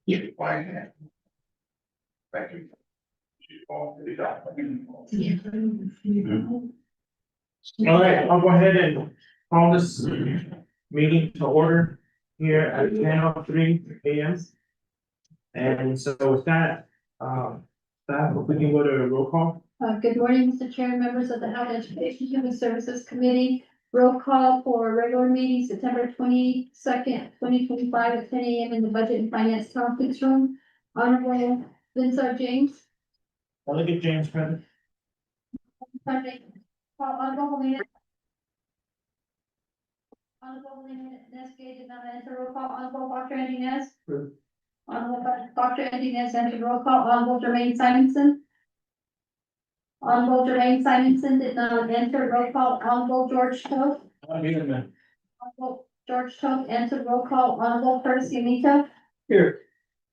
Yeah, why not? Thank you. All right, I'll go ahead and call this meeting to order here at 10:03 a.m. And so with that, staff, if we can go to a roll call. Good morning, Mr. Chair, members of the Health Education Human Services Committee. Roll call for regular meeting September 22nd, 2025 at 10 a.m. in the Budget and Finance Conference Room. Honorable Vincent James. Delegate James present. Honorable Helena. Honorable Helena Nesque did not enter roll call. Honorable Dr. Andy Ness. Honorable Dr. Andy Ness entered roll call. Honorable Jermaine Simonson. Honorable Jermaine Simonson did not enter roll call. Honorable George Toth. Honorable George Toth entered roll call. Honorable Percy Anita. Here.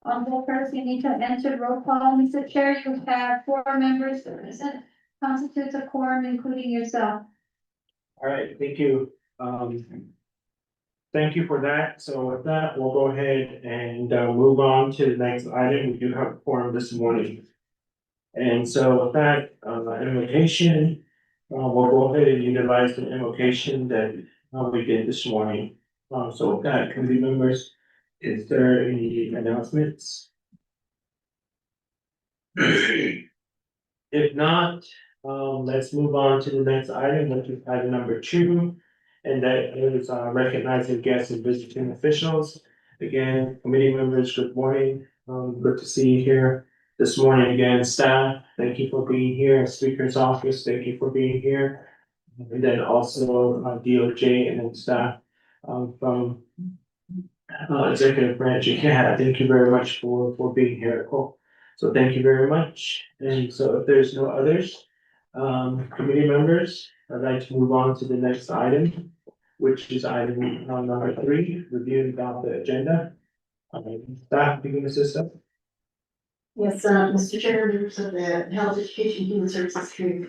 Honorable Percy Anita entered roll call. Mr. Chair, you have 4 members present, constitutes a quorum, including yourself. All right, thank you. Thank you for that. So with that, we'll go ahead and move on to the next item. We do have a quorum this morning. And so with that, invocation, we'll go ahead and utilize the invocation that we did this morning. So with that, committee members, is there any announcements? If not, let's move on to the next item, which is item number 2. And that is recognizing guests and visiting officials. Again, committee members, good morning. Good to see you here this morning again. Staff, thank you for being here. Speaker's office, thank you for being here. And then also DOJ and then staff from executive branch. Yeah, thank you very much for being here. Cool. So thank you very much. And so if there's no others, committee members, I'd like to move on to the next item, which is item number 3, review about the agenda. Staff, begin the system. Yes, Mr. Chair, members of the Health Education Human Services Committee.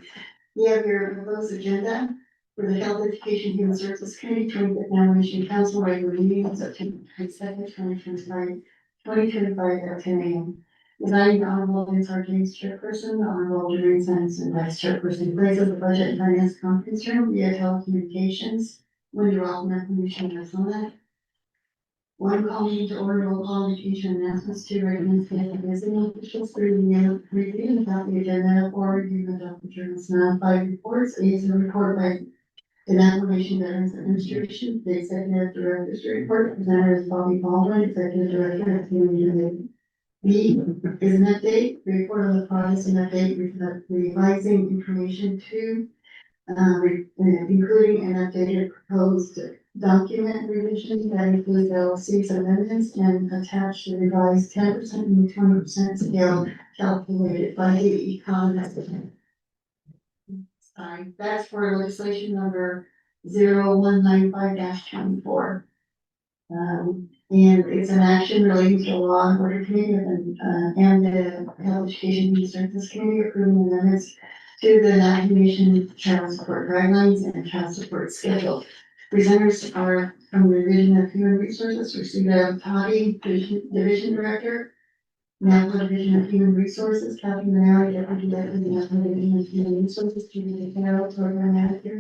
You have your proposed agenda for the Health Education Human Services Committee, 25th Nomination Council, regular meeting, September 22nd, 2025 at 10 a.m. Presiding Honorable Vincent James, Chairperson, Honorable Jermaine Simonson, Vice Chairperson, place of the Budget and Finance Conference Room via telecommunications. When you're all information that's on that. 1, calling to order roll call education announcements. 2, recommend staff visiting officials. 3, review about the agenda. 4, review about the journals. 5, reports. 8 is a report by the Navigation Veterans Administration. The Executive Director's report. Presenter is Bobby Baldwin, Executive Director of Human. B is an update, report on the progress and update revising information to including an updated proposed document revision that includes LLC's amendments and attach the revised 10% and 20% scale calculated by the economist. That's for legislation number 0195-24. And it's an action relating to law and order committee and the Health Education and Services Committee approving amendments to the Navigation Child Support Guidelines and Child Support Schedule. Presenters are from the Division of Human Resources, Rosita Toddy, Division Director, National Division of Human Resources, Kathy Maneri, Deputy National Division of Human Resources, Judy Deferral, Program Manager,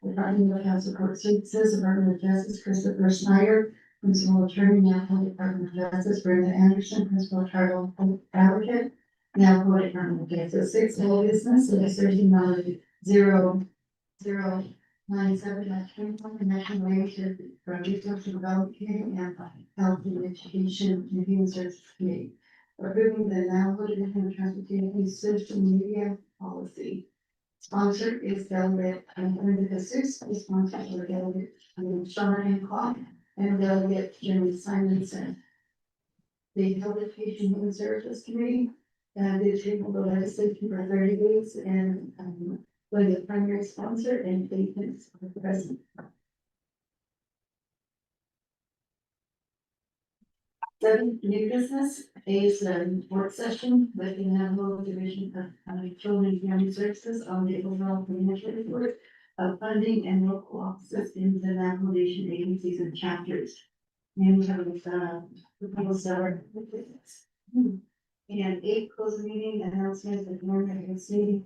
Department of Child Support Services, Department of Justice, Christopher Snyder, Principal Attorney, National Department of Justice, Brenda Anderson, Principal Tribal Advocate, National Department of Justice. 6, whole business, legislation number 0097-21, the National Relationship from Research and Development Committee and Health and Education and Human Services Committee. Approving the Navajo Division of Transportation Social Media Policy. Sponsor is Delegate Linda Jesus, the sponsor is Delegate Sean Clark, and Delegate Jimmy Simonson. The Health Education Human Services Committee did table the legislation for 30 days and was the primary sponsor and agents of the president. 7, new business is a work session with the Navajo Division of Children and Family Services on the overall financial report of funding and local offices in the Navajo Nation agencies and chapters. And we have, proposals that are. And 8, close the meeting, announcements, and more city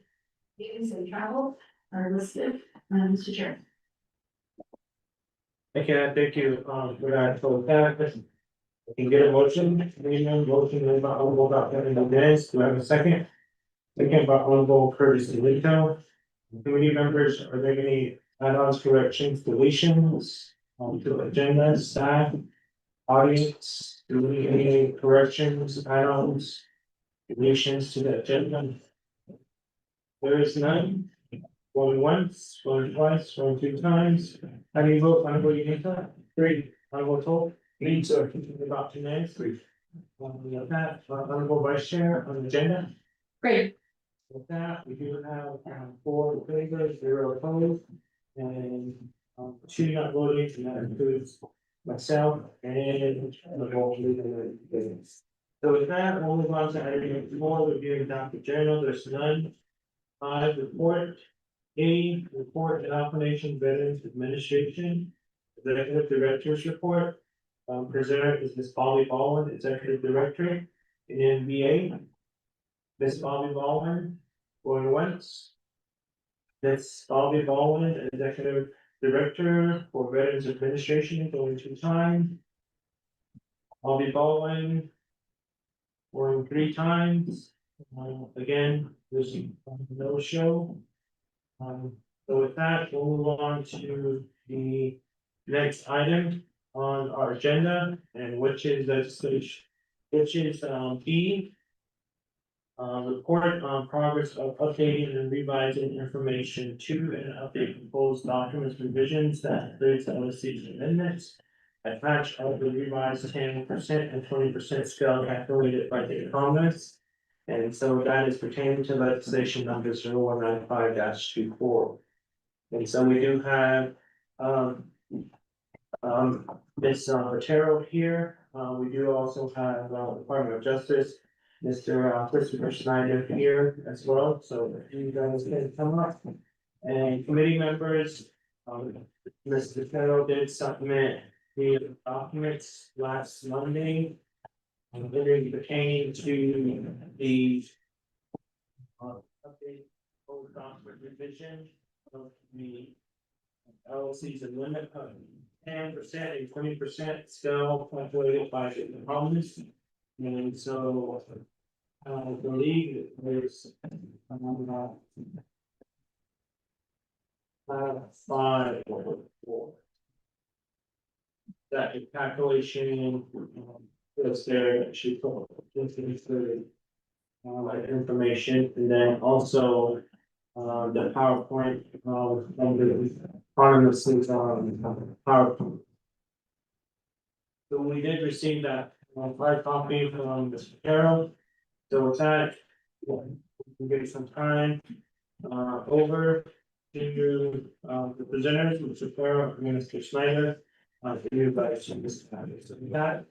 meetings and travel are listed, Mr. Chair. Okay, thank you, for that, so with that, I can get a motion, motion made by Honorable Dr. Hernandez, do I have a second? Second by Honorable Curtis Lito. Committee members, are there any add-ons, corrections, deletions, to the agenda, staff, audience, do we need any corrections, add-ons, deletions to the agenda? There is none. Going once, going twice, going 2 times. How do you vote? Honorable Unita? 3. Honorable Toll? 3. So continue about 2 nays. 3. With that, Honorable Vice Chair on the agenda. Great. With that, we do have 4 in favor, 0 opposed, and 2 not voting, and that includes myself and the whole legal business. So with that, we'll move on to item 4, reviewing Dr. Journal, there's none. 5, report. A, report and Operation Veterans Administration, Executive Director's Report. Presenter is Ms. Bobby Baldwin, Executive Director, and MBA. Ms. Bobby Baldwin, going once. Ms. Bobby Baldwin, Executive Director for Veterans Administration, going 2 times. Bobby Baldwin, going 3 times. Again, there's no show. So with that, we'll move on to the next item on our agenda, and which is legislation, which is B. Report on progress of updating and revising information to and update proposed documents revisions that includes LSC's amendments. Attached of the revised 10% and 20% scale calculated by the economists. And so that is pertaining to legislation number 0195-24. And so we do have, Ms. Otero here. We do also have, Department of Justice, Mr. Christopher Schneider here as well. So if you guys can come up. And committee members, Mr. Otero did submit the documents last Monday. Literally pertaining to the update old document revision of the LLC's limit of 10% and 20% scale calculated by the economists. And so I believe there's 5 or 4. That calculation was there that she put included information, and then also the PowerPoint on this PowerPoint. So we did receive that 5 copy from Mr. Carroll. So with that, we can give some time over to the presenters, Mr. Carroll and Mr. Schneider. You guys should just have it. So with that,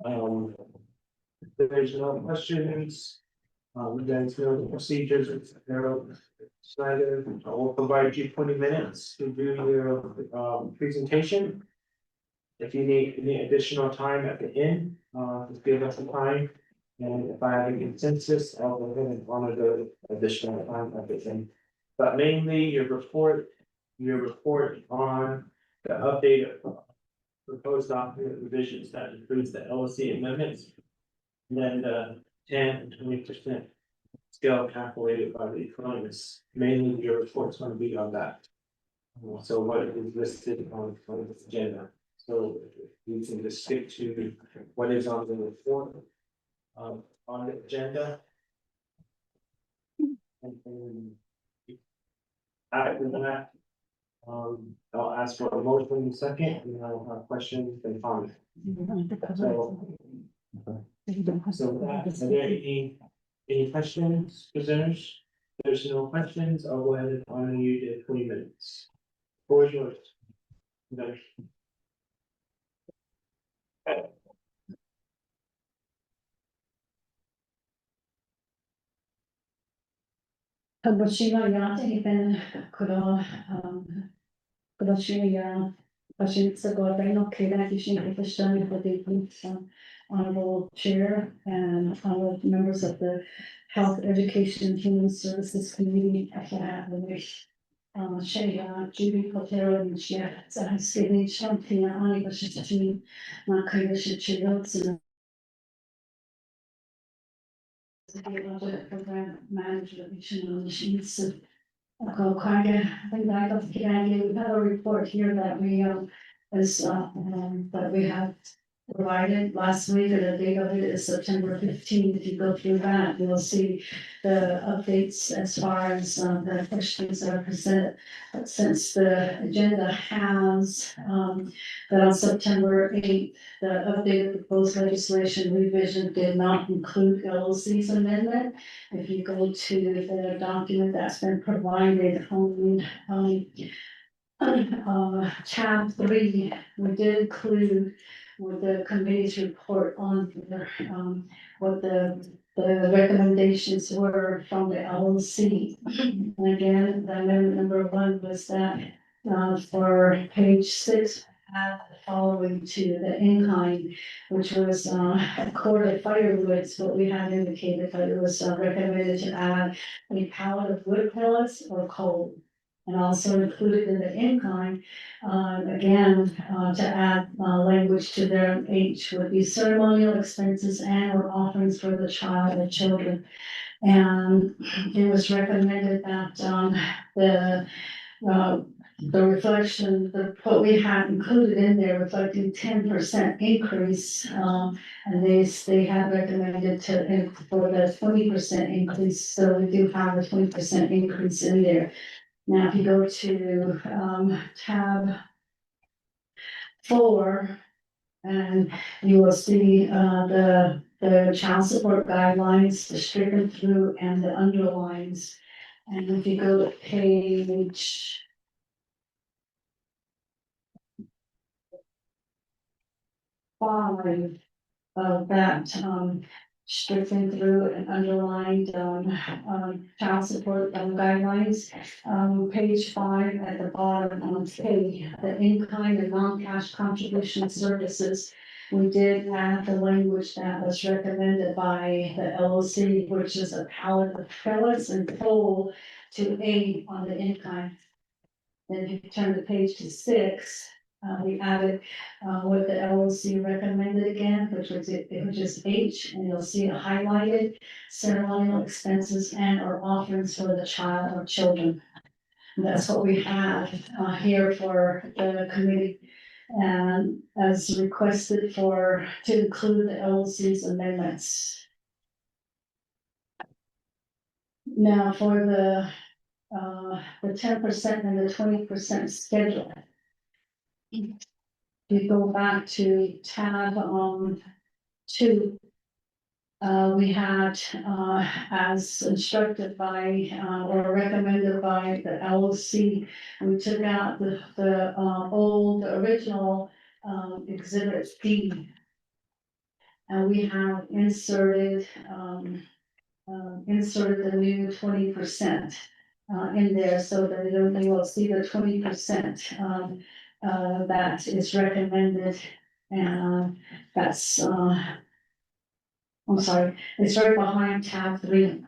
if there's no questions, we guys know the procedures, Carroll, Schneider, I will provide you 20 minutes to do your presentation. If you need any additional time at the end, just give us the time. And if I have a consensus, I'll go ahead and honor the additional time at the end. But mainly your report on the update of proposed document revisions that includes the LLC amendments. And then the 10 and 20% scale calculated by the economists. Mainly your report's going to be on that. So what is listed on this agenda. So we can just stick to what is on the report on the agenda. And after that, I'll ask for a motion in a second, and I'll have questions and comments. So are there any questions, presenters? If there's no questions, I'll go ahead and honor you to 20 minutes. Floor is yours. No. Conosciva gli altri che conosciva Questions to go right now, Kayla, Christian, for the honorable chair and honorable members of the Health, Education, and Human Services Committee. I wish Shaya, Judy Cotero, and Shia, Skinny, Champina, Ani, Bashiti, Makaya, Shichirots, and the program manager, Mission Machines. I think I got, we have a report here that we, that we have provided last week, and the date of it is September 15th. If you go through that, you'll see the updates as far as, the questions that are presented. But since the agenda has, that on September 8th, the updated proposed legislation revision did not include LOC's amendment. If you go to the document that's been provided on, tab 3, we did include with the committee's report on the, what the recommendations were from the LOC. And again, the amendment number 1 was that, for page 6, add the following to the in-kind, which was, a quart of firewood, what we had indicated, but it was recommended to add a pallet of wood pellets or coal. And also included in the in-kind, again, to add, language to their H would be ceremonial expenses and or offerings for the child or children. And it was recommended that, the reflection, what we had included in there reflecting 10% increase, and they had recommended for the 20% increase, so we do have a 20% increase in there. Now, if you go to, tab 4, and you will see, the child support guidelines, the stricken through and the underlines. And if you go to page 5 of that, stricken through and underlined, child support guidelines. Page 5 at the bottom on K, the in-kind and non-cash contribution services. We did add the language that was recommended by the LOC, which is a pallet of pellets and coal to aid on the in-kind. Then if you turn the page to 6, we added, what the LOC recommended again, which is H, and you'll see it highlighted, ceremonial expenses and or offerings for the child or children. And that's what we have, here for the committee. And as requested to include the LOC's amendments. Now for the 10% and the 20% schedule. You go back to tab 2. We had, as instructed by, or recommended by the LOC, we took out the original, exhibit D. And we have inserted the new 20%, in there, so that you will see the 20%, that is recommended, and that's, I'm sorry, it's right behind tab 3,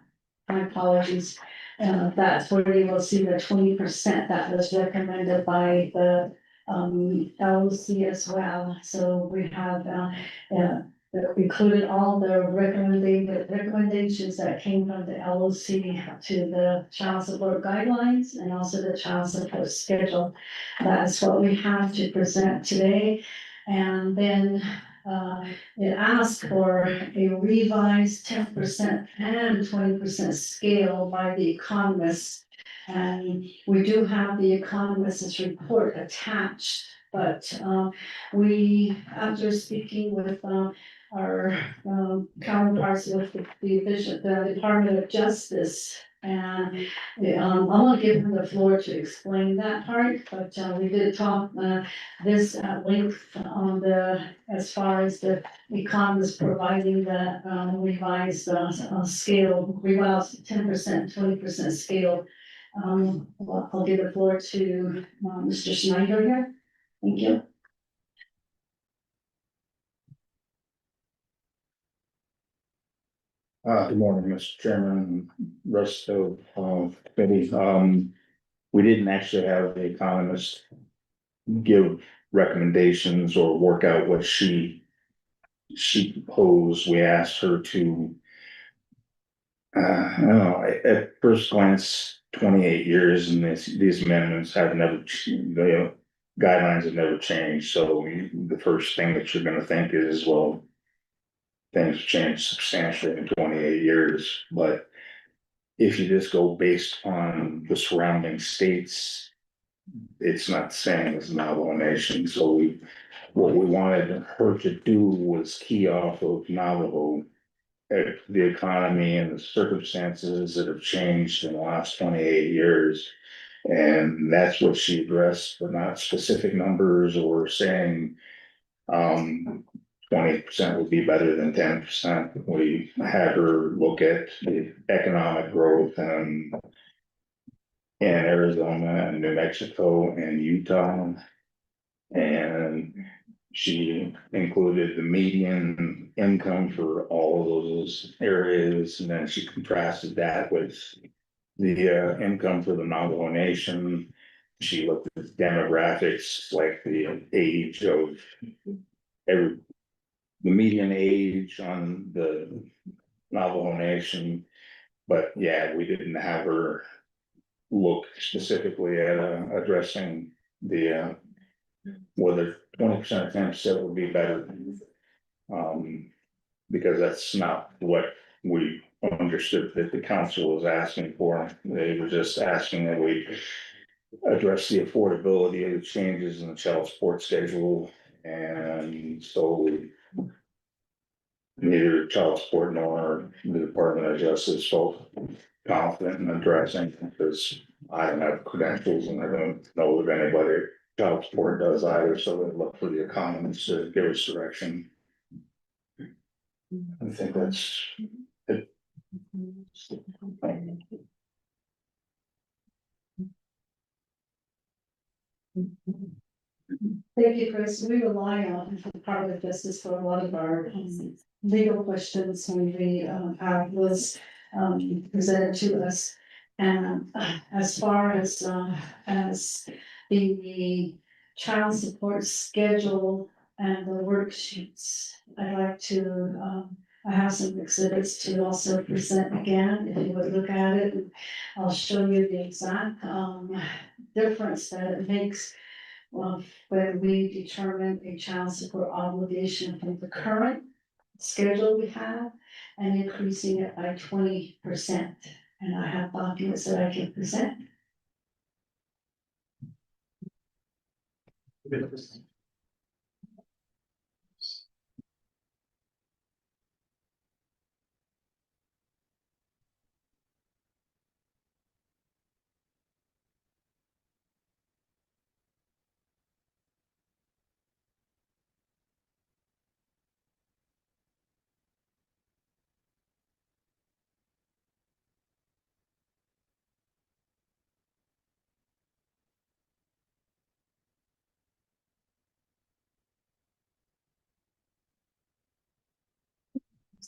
my apologies. That's where you will see the 20% that was recommended by the, LOC as well. So we have, included all the recommendations that came from the LOC to the child support guidelines and also the child support schedule. That's what we have to present today. And then, it asked for a revised 10% and 20% scale by the economists. And we do have the economist's report attached, but, we, after speaking with, our, counterparts with the Department of Justice, and, I'm gonna give him the floor to explain that part, but, we did talk, this at length on as far as the economists providing the, revised, scale, revised 10%, 20% scale. I'll give the floor to, Mr. Schneider here. Thank you. Good morning, Mr. Chairman, rest of, committee. We didn't actually have the economist give recommendations or work out what she proposed. We asked her to, I don't know, at first glance, 28 years, and these amendments have never, the guidelines have never changed, so the first thing that you're gonna think is, well, things have changed substantially in 28 years, but if you just go based on the surrounding states, it's not the same as Navajo Nation, so what we wanted her to do was key off of Navajo, the economy and the circumstances that have changed in the last 28 years. And that's what she addressed, but not specific numbers or saying, 20% would be better than 10%. We had her look at the economic growth in Arizona and New Mexico and Utah. And she included the median income for all of those areas, and then she contrasted that with the income for the Navajo Nation. She looked at demographics, like the age of the median age on the Navajo Nation. But yeah, we didn't have her look specifically at addressing the whether 20% or 10% would be better. Because that's not what we understood that the council was asking for. They were just asking that we address the affordability of the changes in the child support schedule. And so neither child support nor the Department of Justice felt confident in addressing, because I don't have credentials and I don't know if anybody child support does either, so they look for the economists to give us direction. I think that's it. Thank you, Chris. We rely on the Department of Justice for a lot of our legal questions when we have those presented to us. And as far as the child support schedule and the worksheets, I'd like to I have some exhibits to also present again, if you would look at it. I'll show you the exact difference that it makes when we determine a child support obligation from the current schedule we have and increasing it by 20%. And I have documents that I can present.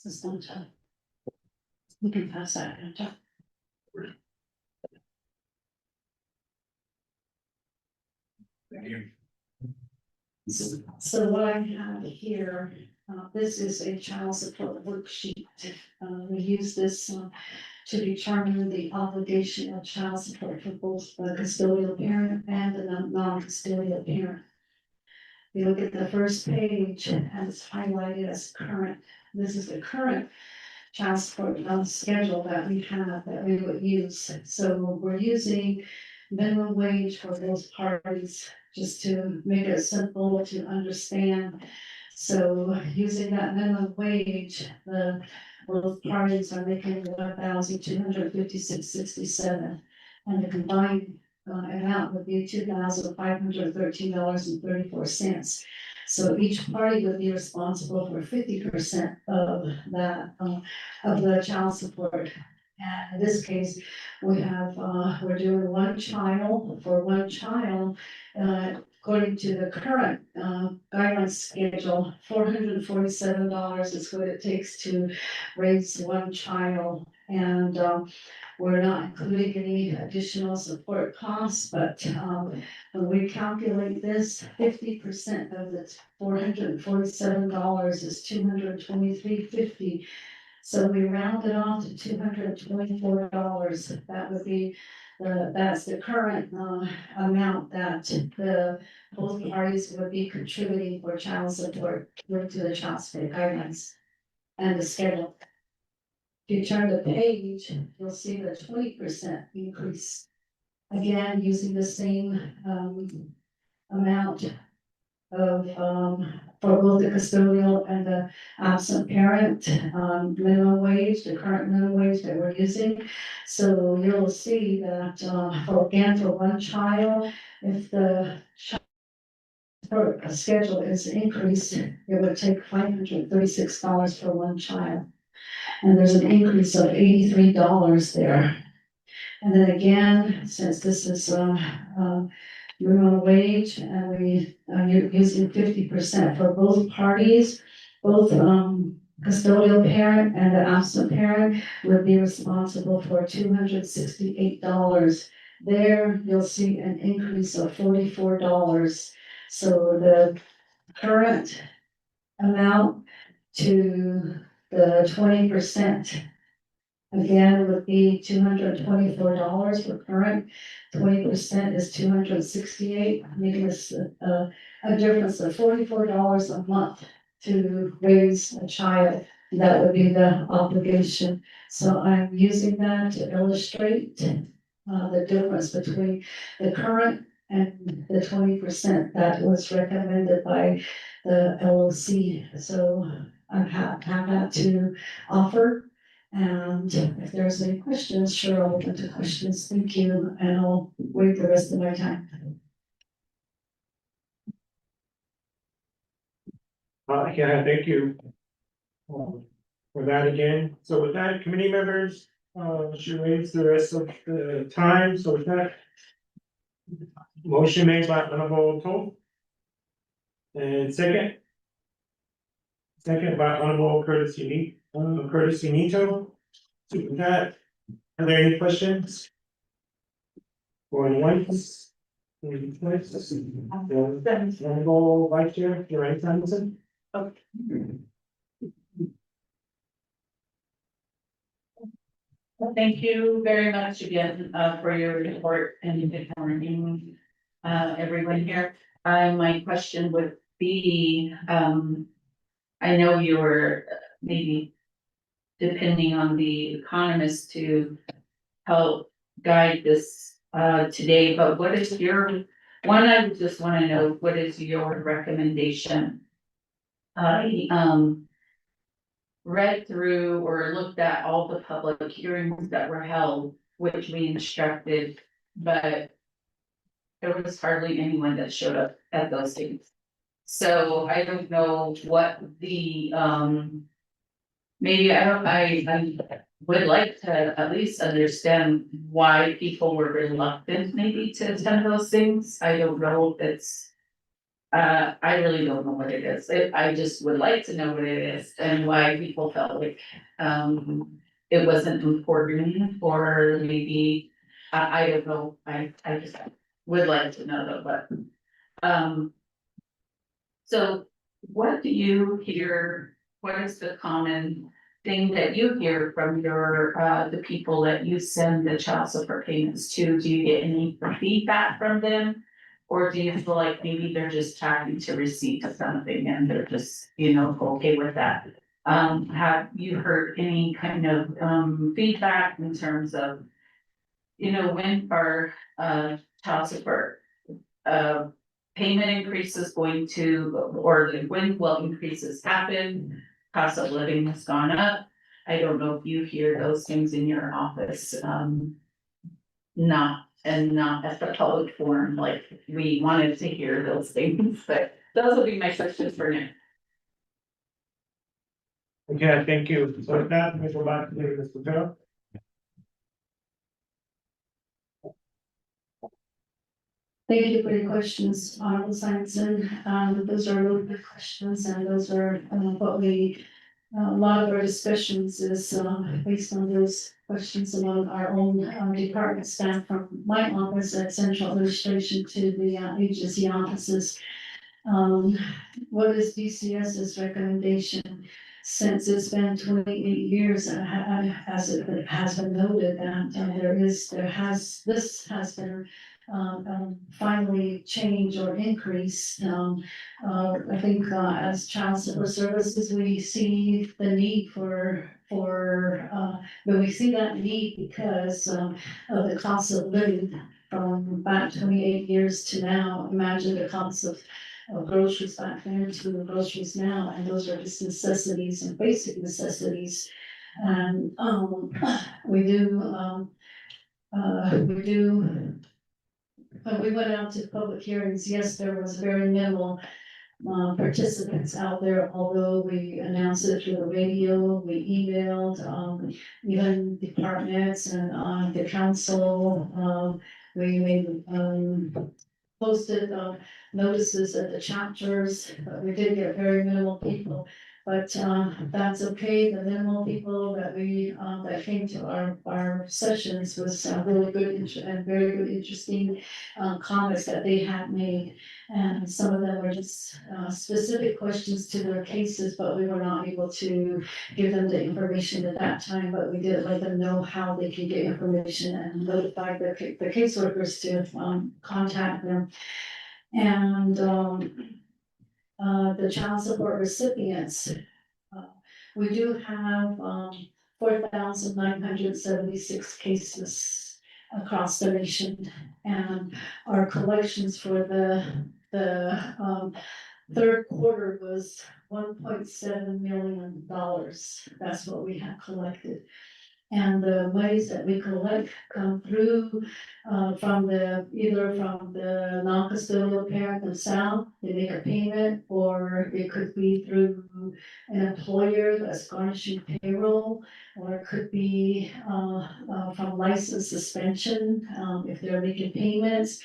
This is not time. You can pass that. John. Thank you. So what I have here, this is a child support worksheet. We use this to determine the obligation of child support for both the custodial parent and the non-custodial parent. You look at the first page and it's highlighted as current. This is the current child support schedule that we have that we would use. So we're using minimum wage for both parties, just to make it simple to understand. So using that minimum wage, both parties are making $1,256.67, and the combined amount would be $2,513.34. So each party would be responsible for 50% of that of the child support And in this case, we have, we're doing one child, for one child, according to the current, guidelines schedule, $447 is what it takes to raise one child. And, we're not including any additional support costs, but, when we calculate this, 50% of the $447 is $223.50. So we round it off to $224. That would be that's the current, amount that both parties would be contributing for child support, according to the child support guidelines and the schedule. If you turn the page, you'll see the 20% increase. Again, using the same, amount of, for both the custodial and the absent parent, minimum wage, the current minimum wage that we're using. So you'll see that, for one child, if the schedule is increased, it would take $536 for one child. And there's an increase of $83 there. And then again, since this is, minimum wage, and you're using 50% for both parties, both, custodial parent and the absent parent would be responsible for $268. There, you'll see an increase of $44. So the current amount to the 20%, again, would be $224 for current. 20% is $268, making this a difference of $44 a month to raise a child. That would be the obligation. So I'm using that to illustrate the difference between the current and the 20% that was recommended by the LOC. So I have that to offer. And if there's any questions, sure, I'll open to questions. Thank you, and I'll wait the rest of my time. Yeah, thank you. For that again, so with that, committee members, should wait the rest of the time, so with that. Motion made by Honorable Tom. And second. Second by Honorable Curtis Unito. So with that, are there any questions? Going once? Any twice? Honorable Vice Chair, your right, Simonson? Well, thank you very much again, for your report and good morning, everyone here. My question would be, I know you were maybe depending on the economist to help guide this, today, but what is I just wanna know, what is your recommendation? I, read through or looked at all the public hearings that were held, which we instructed, but there was hardly anyone that showed up at those things. So I don't know what the, maybe I would like to at least understand why people were reluctant maybe to attend those things. I don't know if it's, I really don't know what it is. I just would like to know what it is and why people felt like, it wasn't important, or maybe, I don't know, I just would like to know though, but, so what do you hear, what is the common thing that you hear from your, the people that you send the child support payments to? Do you get any feedback from them? Or do you feel like maybe they're just happy to receive something and they're just, okay with that? Have you heard any kind of, feedback in terms of, when our, child support, payment increases going to, or when will increases happen? Cost of living has gone up. I don't know if you hear those things in your office, not at the public forum, like we wanted to hear those things, but those will be my questions for now. Okay, thank you. So with that, we go back to Mr. Joe. Thank you for your questions, Honorable Simonson. Those are really good questions, and those are what we, a lot of our discussions is based on those questions among our own department staff from my office at central administration to the agency offices. What is DCS's recommendation? Since it's been 28 years, as it has been noted, that this has been finally change or increase. I think as child support services, we see the need but we see that need because of the cost of living from back 28 years to now. Imagine the cost of groceries back then to the groceries now, and those are just necessities and basic necessities. And we do, when we went out to public hearings, yes, there was very minimal participants out there, although we announced it through the radio, we emailed, even departments and, the council, we made, posted, notices at the chapters, but we did get very minimal people. But, that's okay, the minimal people that that came to our sessions was really good and very good, interesting, comments that they had made. And some of them were just specific questions to their cases, but we were not able to give them the information at that time, but we did let them know how they could get information and notify the caseworkers to contact them. And the child support recipients, we do have 4,976 cases across the nation, and our collections for the third quarter was $1.7 million. That's what we have collected. And the monies that we collect come through either from the non-custodial parent themselves, they make a payment, or it could be through an employer that's garnishing payroll, or it could be from license suspension, if they're making payments.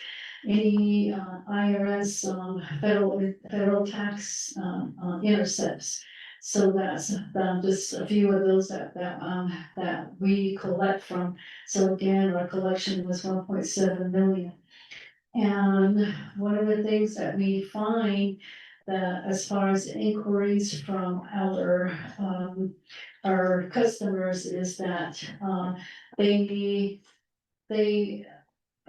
Any IRS federal tax intercepts. So that's just a few of those that we collect from. So again, our collection was 1.7 million. And one of the things that we find that as far as inquiries from our customers is that they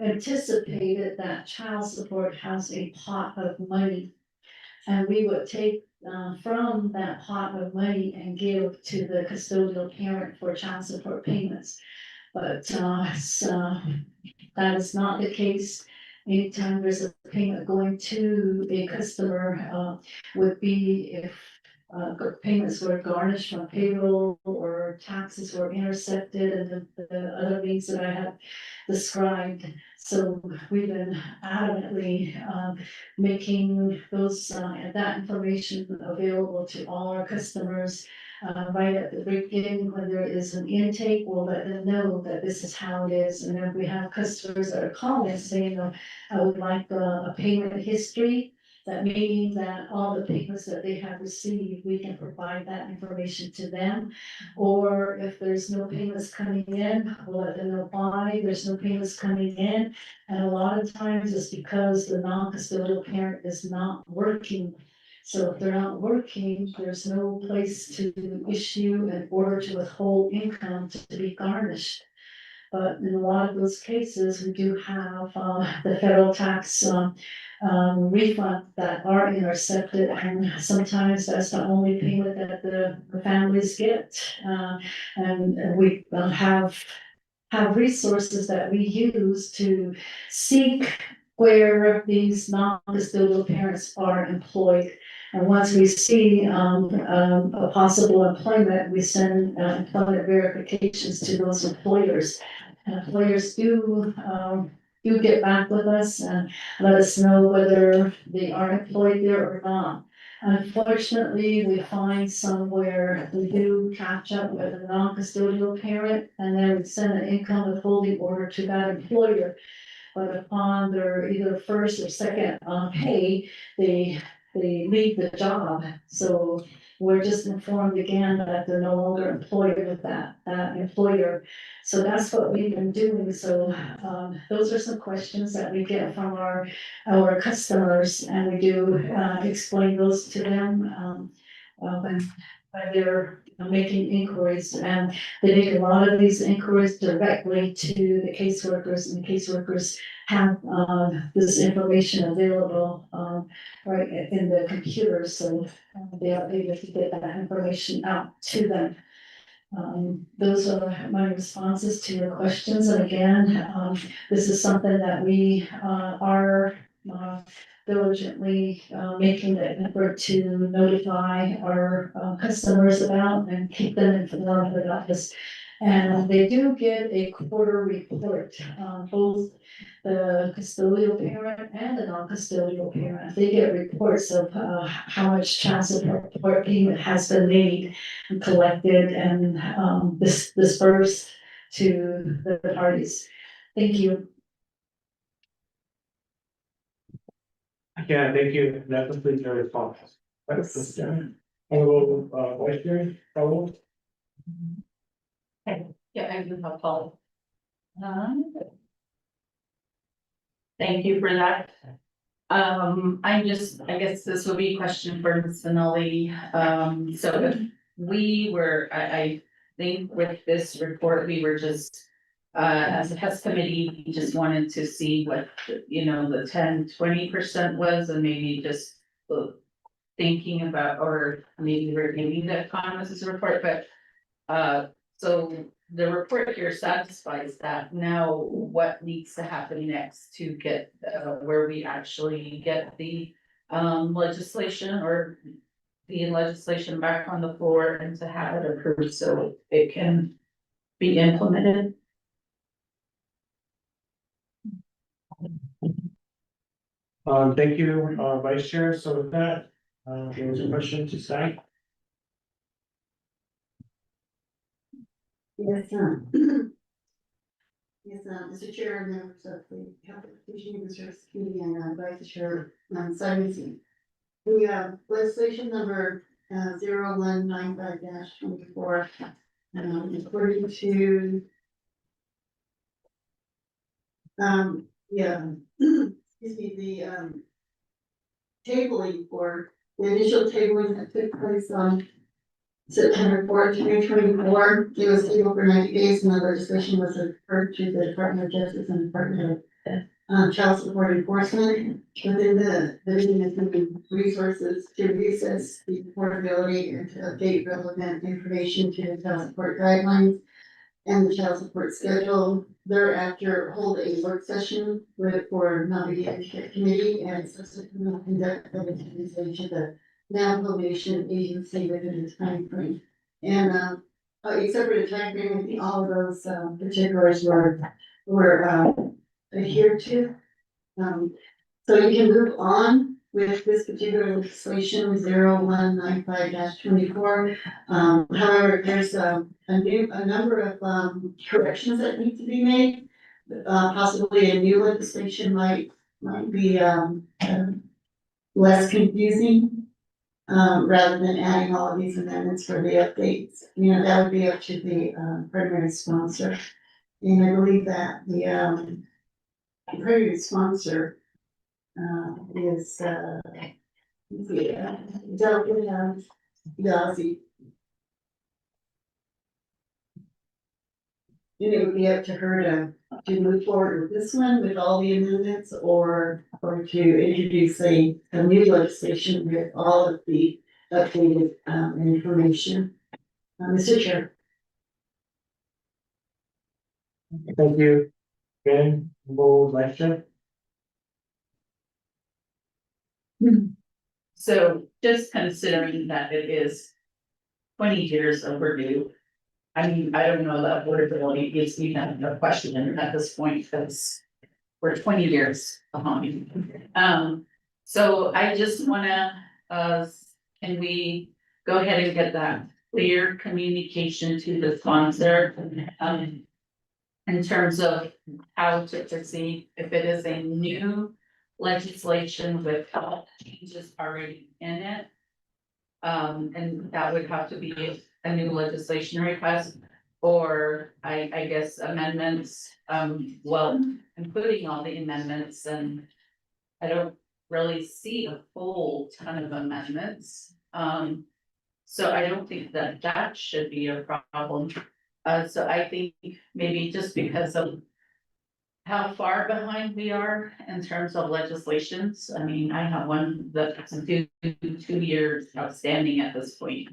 anticipated that child support has a pot of money. And we would take from that pot of money and give to the custodial parent for child support payments. But that is not the case. Anytime there's a payment going to a customer, would be if payments were garnished from payroll or taxes were intercepted, and the other means that I have described. So we've been adamantly making that information available to all our customers. Right at the beginning, when there is an intake, we'll let them know that this is how it is. And if we have customers that are calling saying, I would like a payment history, that meaning that all the payments that they have received, we can provide that information to them. Or if there's no payments coming in, we'll let them know why there's no payments coming in. And a lot of times it's because the non-custodial parent is not working. So if they're not working, there's no place to issue an order to withhold income to be garnished. But in a lot of those cases, we do have the federal tax refund that are intercepted, and sometimes that's the only payment that the families get. And we have resources that we use to seek where these non-custodial parents are employed. And once we see a possible employment, we send employment verifications to those employers. And employers do get back with us and let us know whether they are employed there or not. Unfortunately, we find somewhere we do catch up with a non-custodial parent, and then we send an income withholding order to that employer. but upon their either first or second, pay, they leave the job. So we're just informed again that they're no longer employed with that, employer. So that's what we've been doing. So, those are some questions that we get from our customers, and we do, explain those to them, when they're making inquiries, and they make a lot of these inquiries directly to the caseworkers, and the caseworkers have, this information available, right in the computer, so they are able to get that information out to them. Those are my responses to your questions, and again, this is something that we, are, diligently, making the effort to notify our, customers about and keep them informed about this. And they do get a quarter report, both the custodial parent and the non-custodial parent. They get reports of, how much child support payment has been made and collected and, dispersed to the parties. Thank you. Again, thank you, that completes your response. That's Mr. Chairman. Honorable, Vice Chair, Raul? Yeah, I do have follow. Thank you for that. I guess this would be a question for Ms. Finelli. So if we were, I think with this report, we were just, as a test committee, we just wanted to see what, the 10-20% was, and maybe just thinking about, or maybe reviewing the economist's report, but, so the report here satisfies that. Now, what needs to happen next to get, where we actually get the, legislation or the legislation back on the floor and to have it approved so it can be implemented? Thank you, Vice Chair, so with that, there was a question to say. Yes, yes, Mr. Chair, members of the Health Education and Service Committee, and Vice Chair, Simon. We have legislation number 0195-24, according to excuse me, the tabling for the initial tabling that took place on September 4th, 2024, it was tabled for 90 days, and the legislation was referred to the Department of Justice and Department of Child Support Enforcement. Within the division of human resources to reassess the affordability and to update relevant information to the child support guidelines and the child support schedule. Thereafter, hold a work session for non-adjudicate committee and subsequently conduct the implementation of the now probation agency within this time frame. And except for the time frame, I think all of those particulars were adhered to. So you can move on with this particular legislation 0195-24. However, there's a number of corrections that need to be made. Possibly a new legislation might be less confusing. Rather than adding all of these amendments for the updates, that would be up to the primary sponsor. And I believe that the primary sponsor is Delegate Yazzie. And it would be up to her to move forward with this one with all the amendments, or to introduce a new legislation with all of the updated information. Mr. Chair. Thank you. Again, Vice Chair. So just considering that it is 20 years overdue. I mean, I don't know that affordability gives me a question at this point, because we're 20 years behind. So I just wanna, can we go ahead and get that clear communication to the sponsor? in terms of how to proceed, if it is a new legislation with all changes already in it. And that would have to be a new legislation request, or I guess amendments, well, including all the amendments, and I don't really see a full ton of amendments. So I don't think that that should be a problem. So I think maybe just because of how far behind we are in terms of legislations. I mean, I have one that's due 2 years outstanding at this point.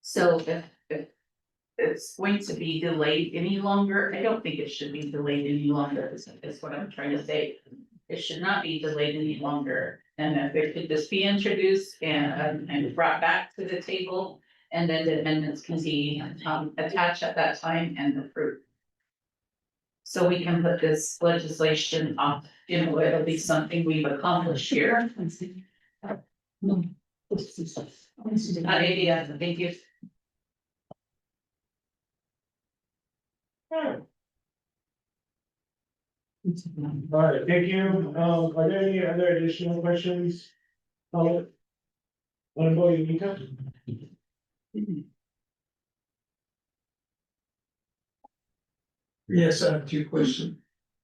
So if it's going to be delayed any longer, I don't think it should be delayed any longer, is what I'm trying to say. It should not be delayed any longer, and if it could just be introduced and brought back to the table. And then the amendments can be attached at that time and approved. So we can put this legislation off, it'll be something we've accomplished here. Yeah, thank you. All right, thank you. Are there any other additional questions? Wanna go, Unika? Yes, I have two questions.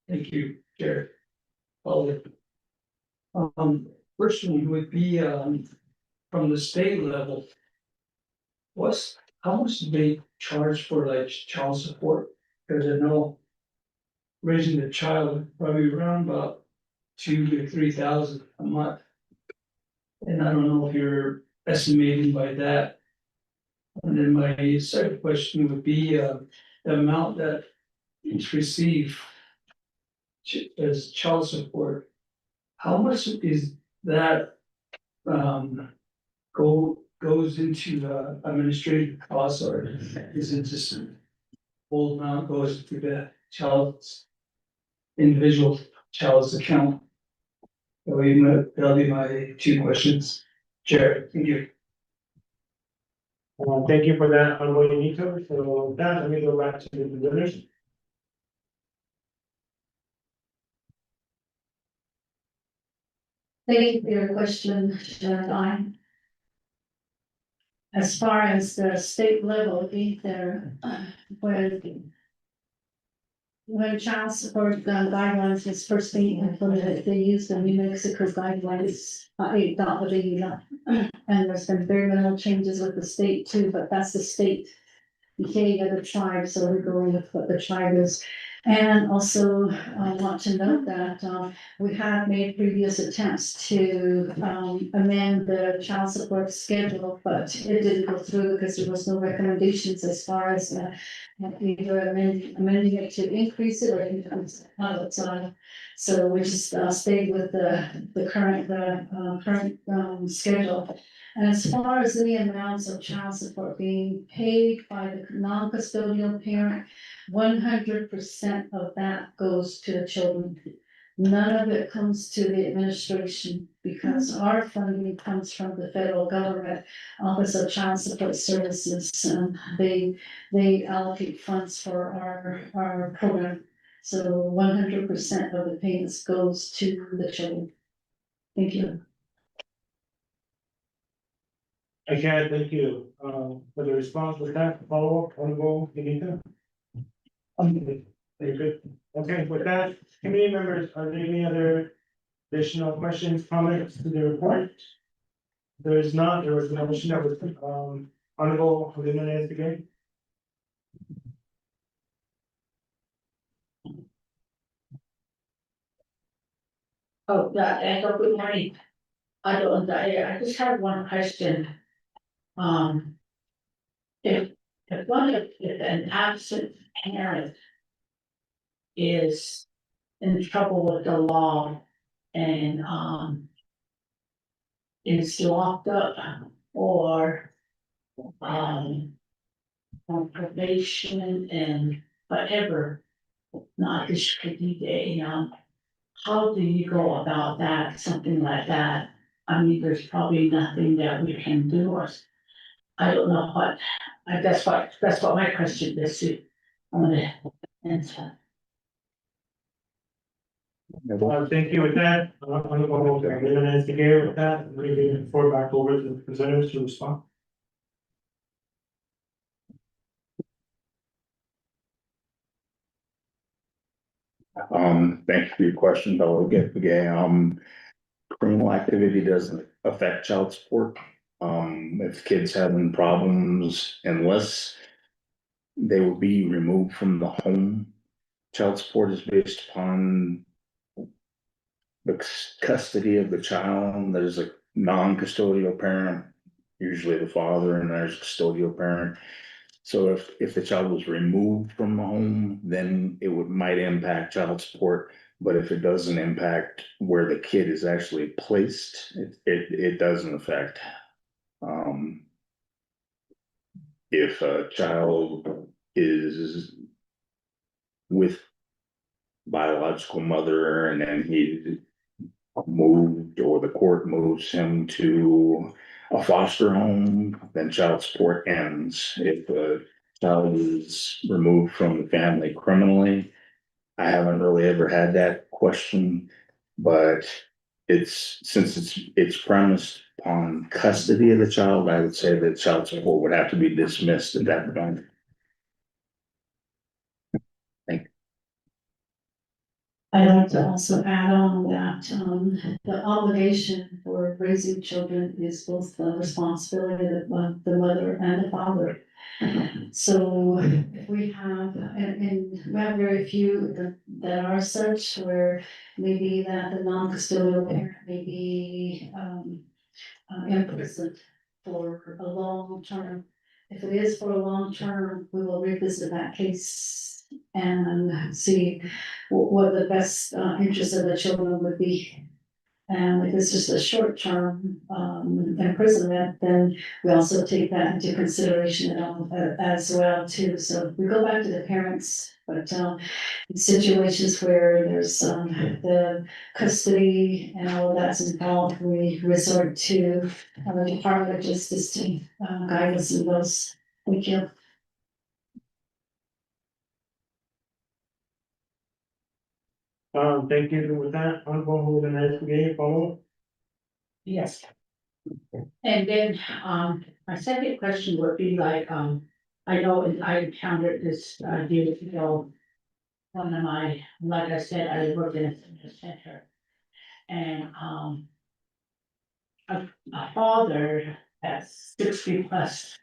Thank you, Jared. First one would be, from the state level. How much do they charge for like child support? Cause I know raising a child probably around about 2,000 to 3,000 a month. And I don't know if you're estimating by that. And then my second question would be, the amount that each receive as child support, how much is that, goes into the administrative costs, or is it just full amount goes to the child's individual child's account? That'll be my two questions. Jared, thank you. Thank you for that, Honorable Unika. So with that, let me go back to the presenters. Thank you for your question, Sharon. As far as the state level, either when child support guidelines is first being implemented, they use the New Mexico guidelines, $8 and there's been very minimal changes with the state too, but that's the state. You can't get the tribe, so we're going with what the tribe is. And also, I want to note that, we have made previous attempts to, amend the child support schedule, but it didn't go through because there was no recommendations as far as, either amending it to increase it or increase it on its own. So we just, stayed with the current schedule. And as far as the amounts of child support being paid by the non-custodial parent, 100% of that goes to the children. None of it comes to the administration because our funding comes from the federal government Office of Child Support Services. They allocate funds for our program. So 100% of the payments goes to the children. Thank you. Again, thank you, for the response. With that, follow up, Honorable Unika. Very good. Okay, with that, committee members, are there any other additional questions, comments to the report? There is not, there was a motion that was, Honorable Jimenez again. Oh, yeah, good morning. I just have one question. If if an absent parent is in trouble with the law and, is locked up or, on probation and whatever, not distributing day, how do you go about that, something like that? I mean, there's probably nothing that we can do, or I don't know what, that's what my question is. I'm gonna and so. Thank you with that, I'm gonna go over the minutes again with that, maybe the floor back over to the presenters to respond. Thank you for your question, I'll get again, criminal activity doesn't affect child support. If kids having problems, unless they will be removed from the home, child support is based upon the custody of the child. There's a non-custodial parent, usually the father, and there's a custodial parent. So if the child was removed from the home, then it might impact child support. But if it doesn't impact where the kid is actually placed, it doesn't affect. If a child is with biological mother and then he moved, or the court moves him to a foster home, then child support ends. If a child is removed from the family criminally, I haven't really ever had that question, but since it's premised upon custody of the child, I would say that child support would have to be dismissed at that point. I'd like to also add on that, the obligation for raising children is both the responsibility of the mother and the father. So we have, and we have very few that are such, where maybe that the non-custodial parent may be, imprisoned for a long term. If it is for a long term, we will revisit that case and see what the best interest of the children would be. And if it's just a short term imprisonment, then we also take that into consideration as well too. So we go back to the parents, but in situations where there's the custody and all of that's involved, we resort to the Department of Justice to guide us in those. Thank you. Thank you with that, I'm going over the next again, follow. Yes. And then, my second question would be like, I know I encountered this, years ago. One of my, like I said, I worked in a senior center. And, a father that's 60 plus.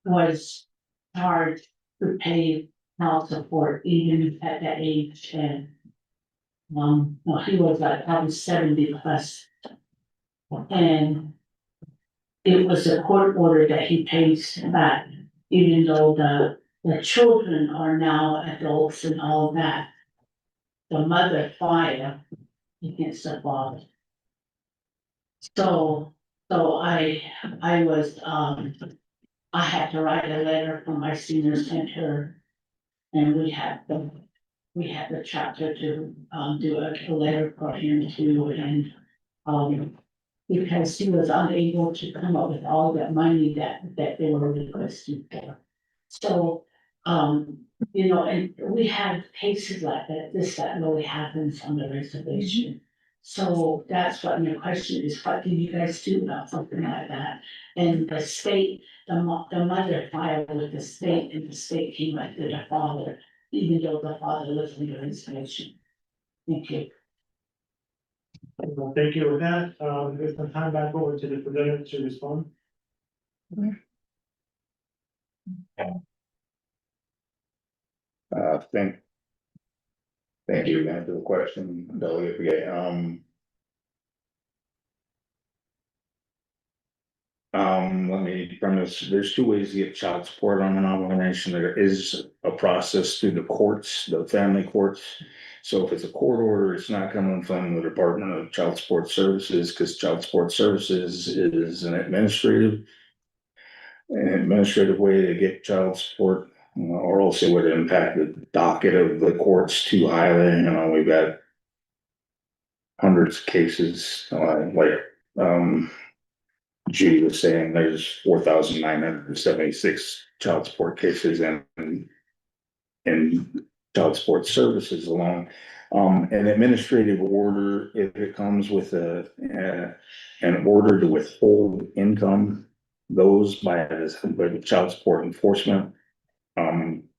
Was charged to pay child support even at that age, and well, he was like probably 70 plus. And it was a court order that he pays back, even though the children are now adults and all that. The mother filed against the father. So I was, I had to write a letter from my senior center, and we had the chapter to do a letter for him to, and because he was unable to come up with all that money that they were requesting for. So, and we have cases like that really happens on the reservation. So that's what your question is, what can you guys do about something like that? And the state, the mother filed with the state, and the state came back to the father, even though the father was in the reservation. Thank you. Thank you with that, there's some time back over to the presenter to respond. Thank you again for the question, Delegate Begay. Let me premise, there's two ways to get child support on an nomination. There is a process through the courts, the family courts. So if it's a court order, it's not coming from the Department of Child Support Services, because Child Support Services is an administrative way to get child support, or else it would impact the docket of the courts too highly. We've got hundreds of cases, Judy was saying, there's 4,976 child support cases and child support services alone. An administrative order, if it comes with an order to withhold income, goes by the child support enforcement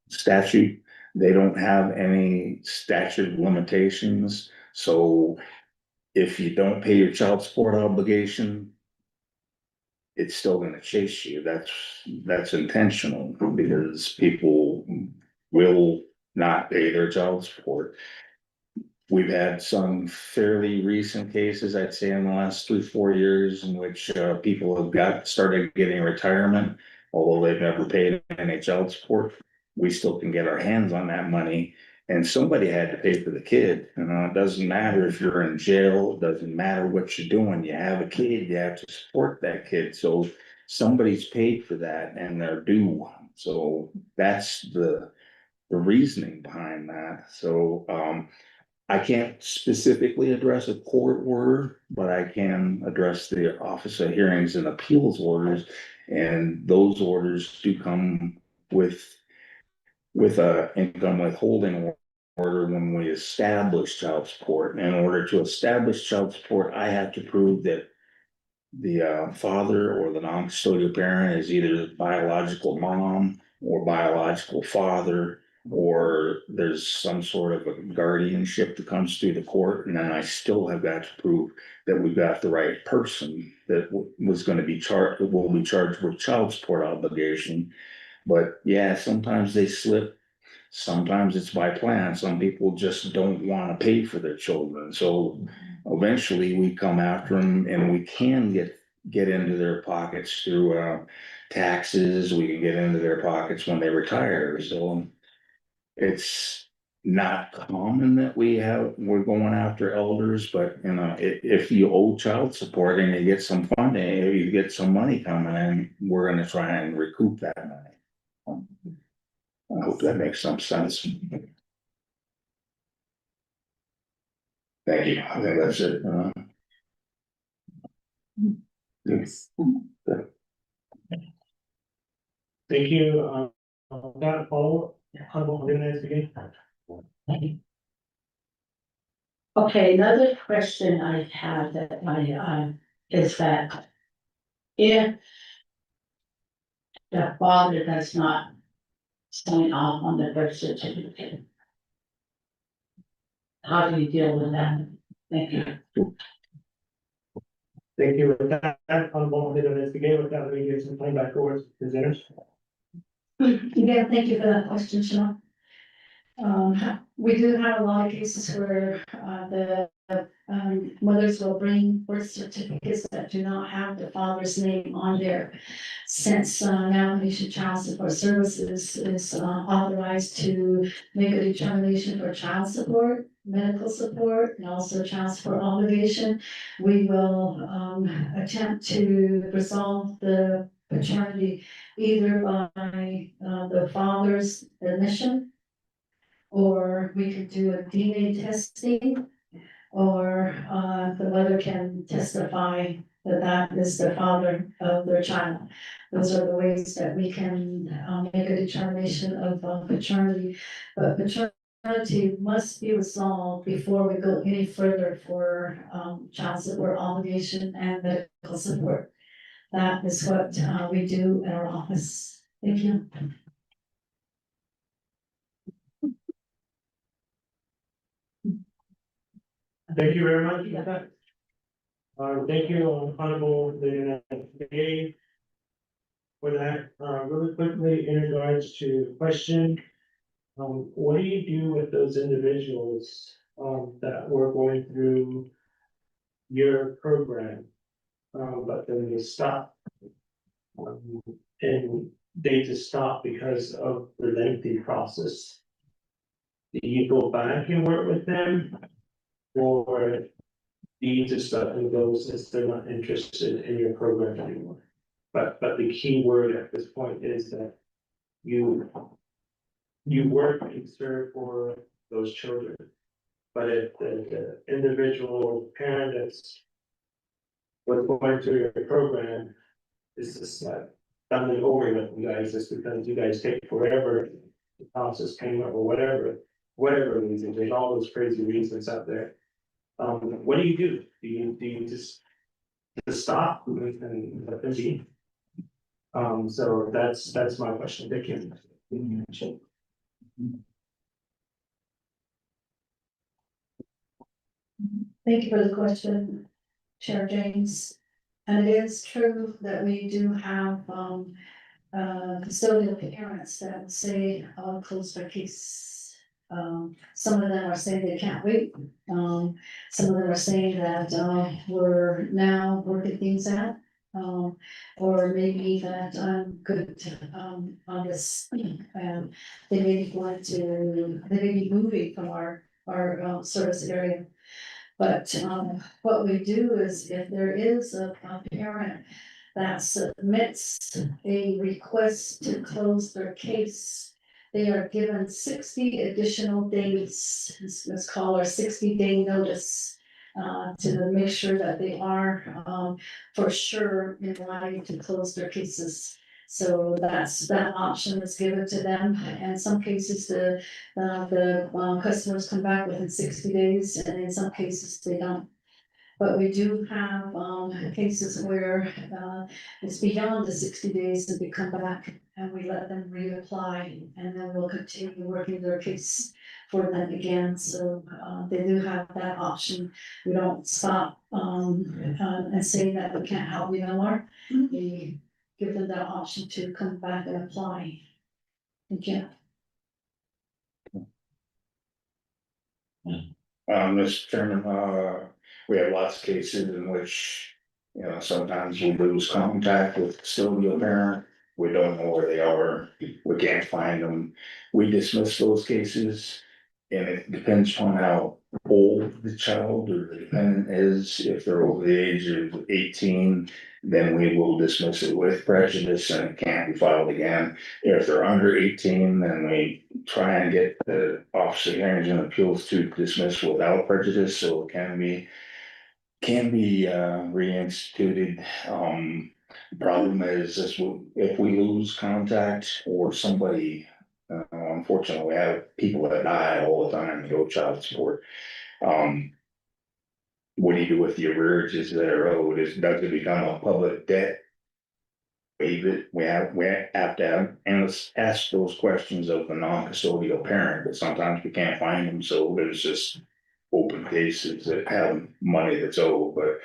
statute. They don't have any statute of limitations, so if you don't pay your child support obligation, it's still gonna chase you. That's intentional, because people will not pay their child support. We've had some fairly recent cases, I'd say in the last 3, 4 years, in which people have started getting retirement, although they've never paid any child support. We still can get our hands on that money, and somebody had to pay for the kid. It doesn't matter if you're in jail, it doesn't matter what you're doing, you have a kid, you have to support that kid, so somebody's paid for that and they're due. So that's the reasoning behind that. So, I can't specifically address a court order, but I can address the Office of Hearings and Appeals orders. And those orders do come with a income withholding order when we establish child support. In order to establish child support, I have to prove that the father or the non-custodial parent is either biological mom or biological father, or there's some sort of a guardianship that comes through the court, and then I still have got to prove that we've got the right person that was gonna be charged, will be charged with child support obligation. But yeah, sometimes they slip, sometimes it's by plan, some people just don't wanna pay for their children, so eventually we come after them, and we can get into their pockets through taxes, we can get into their pockets when they retire, so it's not common that we're going after elders, but you know, if you owe child support and you get some funding, if you get some money coming in, we're gonna try and recoup that money. I hope that makes some sense. Thank you, I think that's it. Yes. Thank you, that all, honorable organized again. Okay, another question I have that is that if the father does not sign off on the birth certificate, how do you deal with that? Thank you. Thank you with that, honorable organized again, with that, let me give some time back over to presenters. Yeah, thank you for that question, Sean. We do have a lot of cases where, the mothers will bring birth certificates that do not have the father's name on there. Since, now Nation Child Support Services is, authorized to make a determination for child support, medical support, and also child support obligation, we will, attempt to resolve the paternity either by, the father's admission, or we could do a DNA testing, or the mother can testify that that is the father of their child. Those are the ways that we can make a determination of paternity. But paternity must be resolved before we go any further for child support obligation and medical support. That is what we do in our office. Thank you. Thank you very much for that. Thank you, honorable the day. For that, really quickly in regards to question, what do you do with those individuals, that were going through your program? But then they stop. And they just stop because of the lengthy process. Do you go back and work with them? Or do you just let them go since they're not interested in your program anymore? But the key word at this point is that you work and serve for those children. But if the individual parent that's was going through your program It's just like, doubling over with you guys, just because you guys take forever to process payment or whatever reason, there's all those crazy reasons out there. What do? Do you just stop and let them be? So that's my question, thank you. Thank you for the question, Chair James. And it is true that we do have, custodial parents that say, close their case. Some of them are saying they can't wait. Some of them are saying that, we're now working things out. Or maybe that I'm good, on this, and they may be going to, they may be moving from our, service area. But, what we do is if there is a parent that submits a request to close their case, they are given 60 additional days, let's call our 60-day notice, to make sure that they are, for sure in line to close their cases. So that option is given to them. And in some cases, the customers come back within 60 days, and in some cases they don't. But we do have, cases where, it's beyond the 60 days that they come back and we let them reapply, and then we'll continue working their case for them again. So, they do have that option. We don't stop, and say that we can't help you no more. We give them that option to come back and apply. Thank you. Mr. Chairman, we have lots of cases in which, you know, sometimes we lose contact with custodial parent. We don't know where they are, we can't find them, we dismiss those cases. And it depends on how old the child or the dependent is. If they're over the age of 18, then we will dismiss it with prejudice and it can't be filed again. If they're under 18, then we try and get the Office of Hearings and Appeals to dismiss without prejudice, so it can be reinstituted. The problem is if we lose contact or somebody, unfortunately, we have people that die all the time and go child support. What do you do with the arrearages that are owed? Does it become a public debt? Waive it, we have to ask those questions of the non-custodial parent, but sometimes we can't find them, so there's just open cases that have money that's owed. But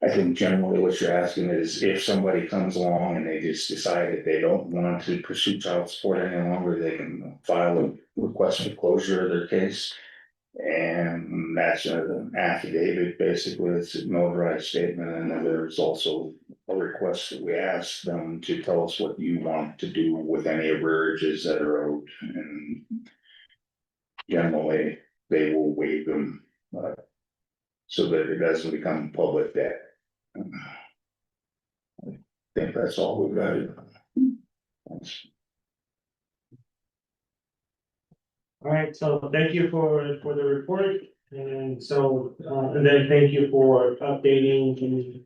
I think generally what you're asking is if somebody comes along and they just decide that they don't want to pursue child support any longer, they can file a request for closure of their case. And that's an affidavit, basically, it's a notarized statement, and then there's also a request that we ask them to tell us what you want to do with any arrearages that are owed, and generally, they will waive them, so that it doesn't become public debt. I think that's all we've got. Thanks. All right, so thank you for the report, and so, and then thank you for updating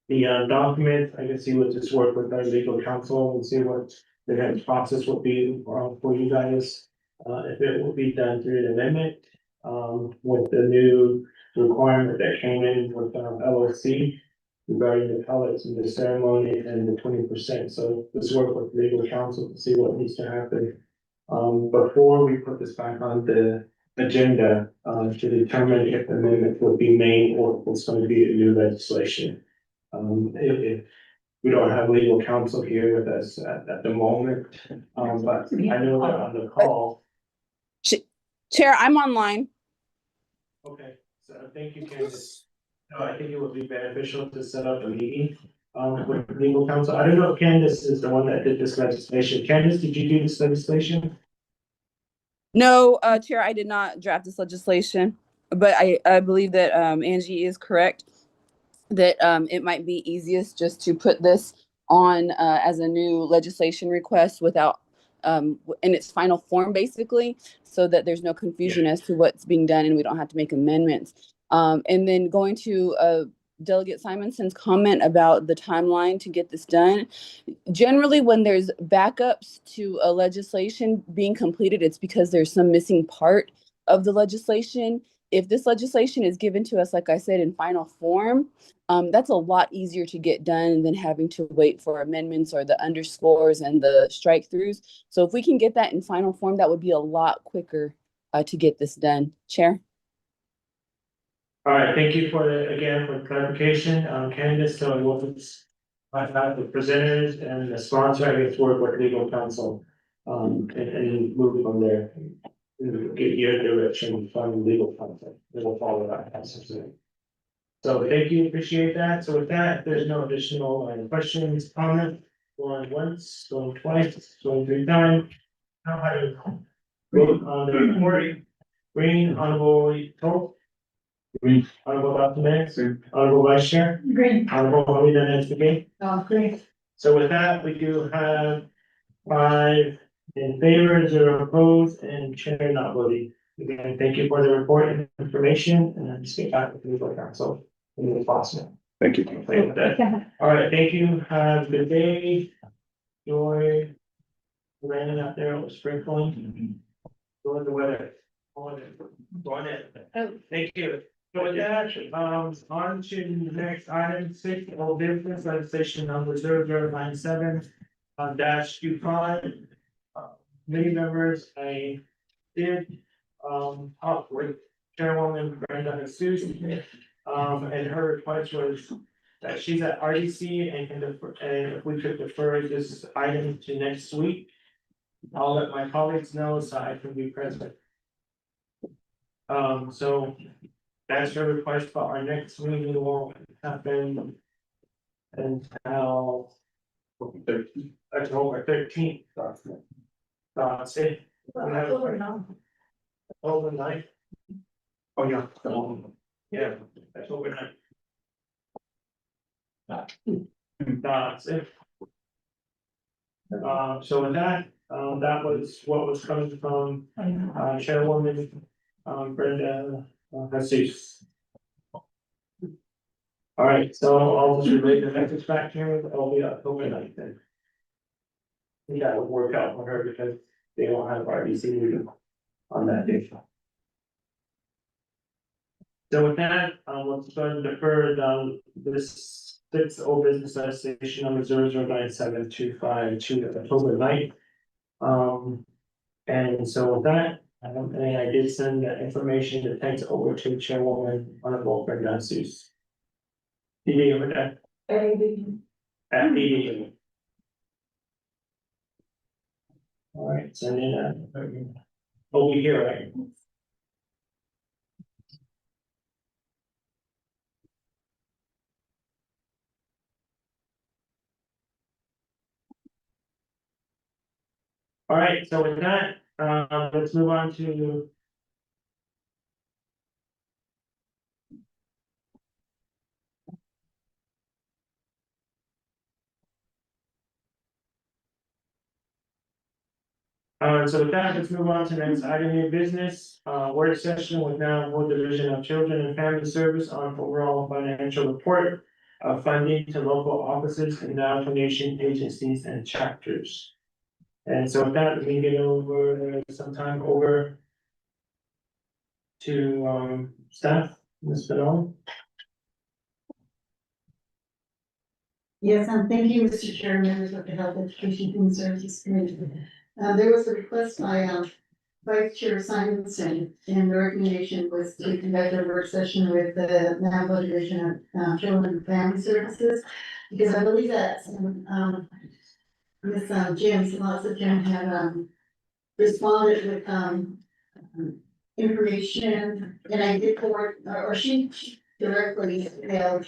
the document. I can see what this work with our legal counsel and see what the next process will be for you guys. If it will be done through an amendment, with the new requirement that came in with LOC regarding the pellets and the ceremony and the 20%. So let's work with legal counsel to see what needs to happen. Before we put this back on the agenda, to determine if the amendment will be made or if it's going to be a new legislation. If we don't have legal counsel here with us at the moment, but I know they're on the call. Chair, I'm online. Okay, so thank you, Candace. No, I think it would be beneficial to set up a meeting, with legal counsel. I don't know if Candace is the one that did this legislation. Candace, did you do this legislation? No, Chair, I did not draft this legislation, but I believe that Angie is correct that it might be easiest just to put this on as a new legislation request without in its final form, basically, so that there's no confusion as to what's being done and we don't have to make amendments. And then going to Delegate Simonson's comment about the timeline to get this done. Generally, when there's backups to a legislation being completed, it's because there's some missing part of the legislation. If this legislation is given to us, like I said, in final form, that's a lot easier to get done than having to wait for amendments or the underscores and the strike throughs. So if we can get that in final form, that would be a lot quicker to get this done. Chair? All right, thank you again, for clarification. Candace, so we'll just find out the presenters and the sponsor, I guess, work with legal counsel. And move from there. Get your direction from legal counsel, and we'll follow that. So thank you, appreciate that. So with that, if there's no additional questions, comments, going once, going twice, going three times. Now I vote on the recording. Green, honorable Toth. Green. Honorable Dr. Max. Honorable Vice Chair. Green. Honorable Alida Nesbitt. Green. So with that, we do have 5 in favor, 0 opposed, and chair not voting. Again, thank you for the report and information, and then get back with legal counsel as soon as possible. Thank you. Play with that. All right, thank you. Have a good day. Enjoy the rain out there, it was sprinkling. Enjoy the weather. Go on in. Thank you. So with that, on to the next item, 6, old business legislation number 0097 -25. Many members, I did, talk with Chairwoman Brenda Jesus. And her request was that she's at RDC and can defer, and if we could defer this item to next week. I'll let my colleagues know so I can be present. So that's her request, but our next meeting won't happen until October 13th. That's it. Overnight. Oh, yeah. Yeah, that's overnight. That's it. So with that, that was what was coming from, Chairwoman, Brenda, Jesus. All right, so I'll just relay the message back here, it'll be October 9th then. I think that would work out for her because they won't have RDC meeting on that day. So with that, let's go and defer this 6 old business legislation number 009725 to October 9th. And so with that, and I did send that information to text over to Chairwoman Honorable Brenda Seuss. PD over there. At PD. All right, send in over here, right? All right, so with that, let's move on to. So with that, let's move on to the next item of business, work session with now Board Division of Children and Family Service on overall financial report of funding to local offices and now donation agencies and chapters. And so with that, we get over sometime over to staff, Ms. Fennell. Yes, thank you, Mr. Chair, members of the Health Education and Human Services Committee. There was a request by Vice Chair Simonson, and the recommendation was to conduct a work session with the Navajo Division of Children and Family Services, because I believe that Ms. Jim, Salasa Jim had responded with information, and I did forward, or she directly emailed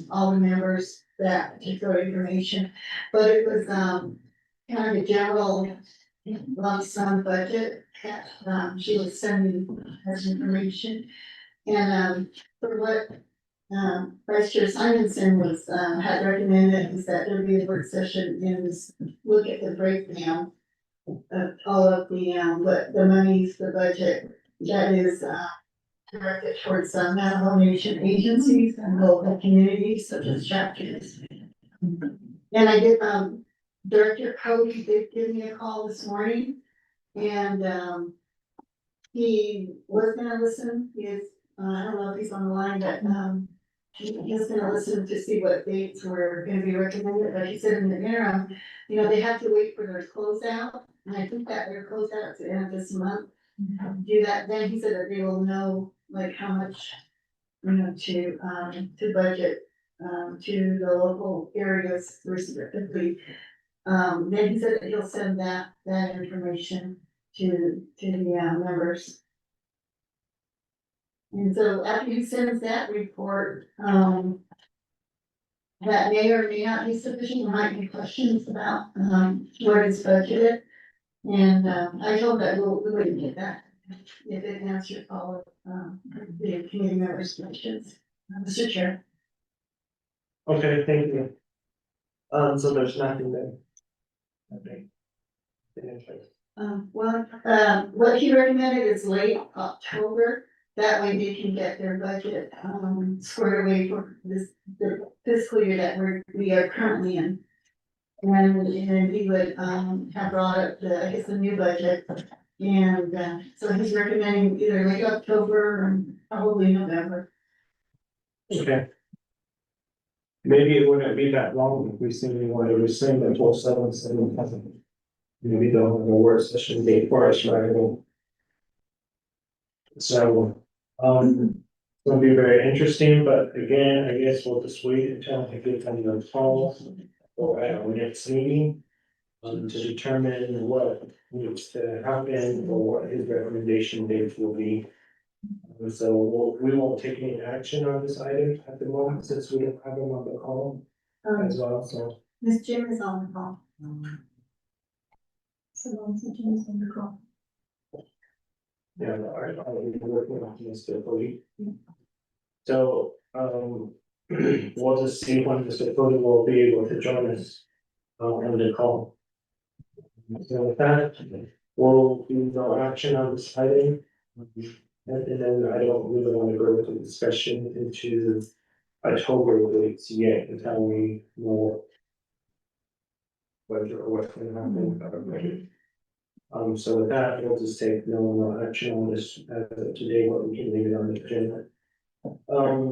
all the members that particular information, but it was kind of a general lump sum budget that she was sending as information. And for what Vice Chair Simonson was had recommended is that there be a work session and look at the breakdown of all of the what the monies, the budget that is direct it towards some Navajo Nation agencies and local communities such as chapters. And I did, Director Cody did give me a call this morning, and, he was gonna listen, he is, I don't know if he's on the line, but, he's gonna listen to see what dates were gonna be recommended, but he said in the interim, you know, they have to wait for their closeout, and I think that their closeout to the end of this month. Do that, then he said that they will know, like, how much, you know, to budget, to the local areas respectively. Then he said that he'll send that information to the members. And so after he sends that report, that may or may not be sufficient, there might be questions about, where it's budgeted. And, I told that we wouldn't get that if it answered all of, the committee members' questions. Mr. Chair. Okay, thank you. So there's nothing there. Okay. What he recommended is late October, that way they can get their budget, squared away for the fiscal year that we are currently in. And he would, have brought up the new budget, and, so he's recommending either late October or probably November. Okay. Maybe it wouldn't be that long if we simply wanted to send the full 7/7. Maybe they'll have a work session date for us, right? So, it'll be very interesting, but again, I guess we'll just wait until I get them the calls or at our next meeting. To determine what needs to happen or what his recommendation dates will be. So we won't take any action on this item at the moment since we don't have him on the call as well, so. Miss Jim is on the call. So, Jim is on the call. Yeah, I'll be working on Mr. Cody. So, we'll just see when Mr. Cody will be able to join us on the call. So with that, we'll do no action on this item. And then I don't really want to go into discussion into October dates yet until we know whether or what's going to happen with our budget. So with that, we'll just take no action on this as of today, but we can leave it on the agenda.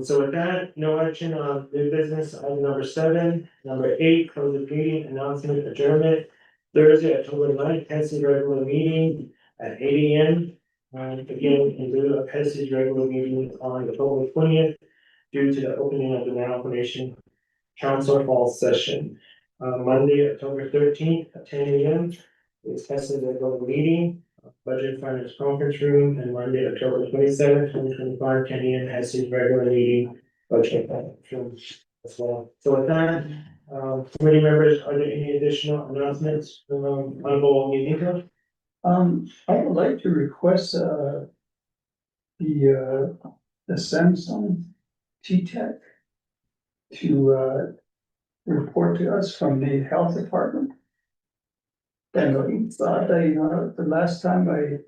So with that, no action on new business, item number 7, number 8, close the meeting, announcement, adjournment. Thursday, October 9th, Hess's regular meeting at 8 AM. Again, in lieu of Hess's regular meeting on October 20th, due to the opening of the Navajo Nation Council Fall Session. Monday, October 13th at 10 AM is Hess's regular meeting, Budget Finance Conference Room, and Monday, October 27th, 2025, 10 AM, Hess's regular meeting, Budget Conference Room as well. So with that, committee members, are there any additional announcements from Honorable Yuniko? I would like to request, the Samsung T-Tech to, report to us from the health department. And we thought that, you know, the last time I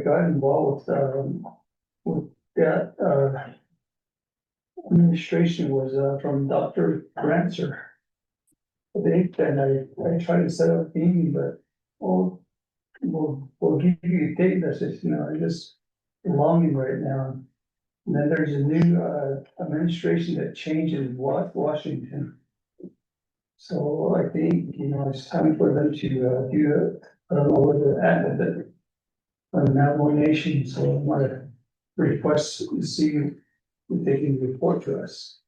got involved, with that, administration was, from Dr. Granzer. And I tried to set up a meeting, but, we'll give you a date that says, you know, I'm just longing right now. And then there's a new, administration that changed in Washington. So I think, you know, it's time for them to, do, I don't know where they're at with it. On Navajo Nation, so I want to request to see if they can report to us.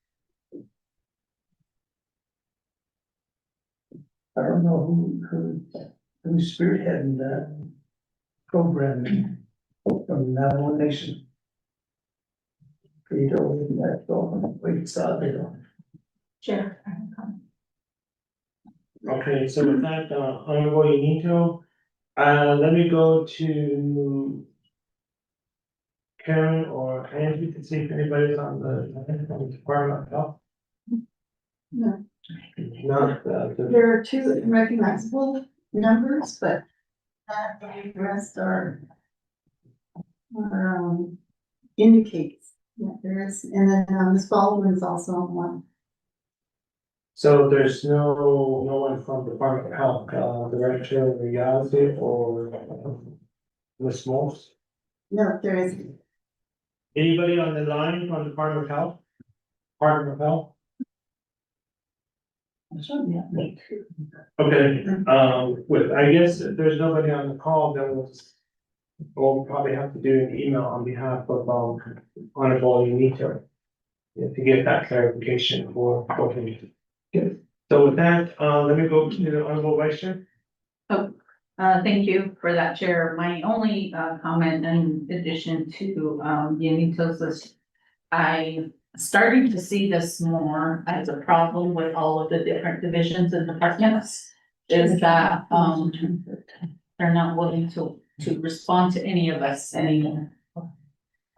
I don't know who's spearheading that program from Navajo Nation. Pedro, that, wait, Pedro. Chair. Okay, so with that, Honorable Yuniko, let me go to Karen or Angie to see if anybody's on the Department of Health. No. Not, There are 2 recognizable numbers, but the rest are, indicates that there is, and then, Ms. Baldwin's also on one. So there's no one from Department of Health, Director of Reality or Ms. Morse? No, there isn't. Anybody on the line from Department of Health? Department of Health? Okay, I guess if there's nobody on the call, then we'll probably have to do an email on behalf of, Honorable Unito. To get that clarification for him. Okay. So with that, let me go to the Honorable Vice Chair. Thank you for that, Chair. My only, comment in addition to, Yanito's list, I starting to see this more as a problem with all of the different divisions and departments. Is that, they're not willing to respond to any of us anymore.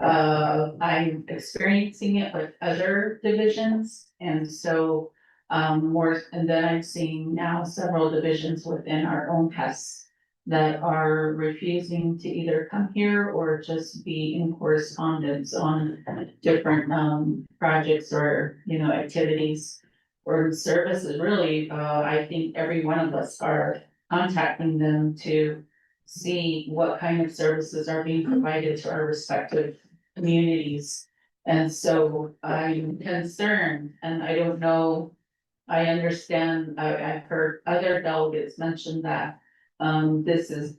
I'm experiencing it with other divisions, and so, more, and then I'm seeing now several divisions within our own tests that are refusing to either come here or just be in correspondence on different, projects or, activities or services. Really, I think every one of us are contacting them to see what kind of services are being provided to our respective communities. And so I'm concerned, and I don't know, I understand, I've heard other delegates mention that, this is.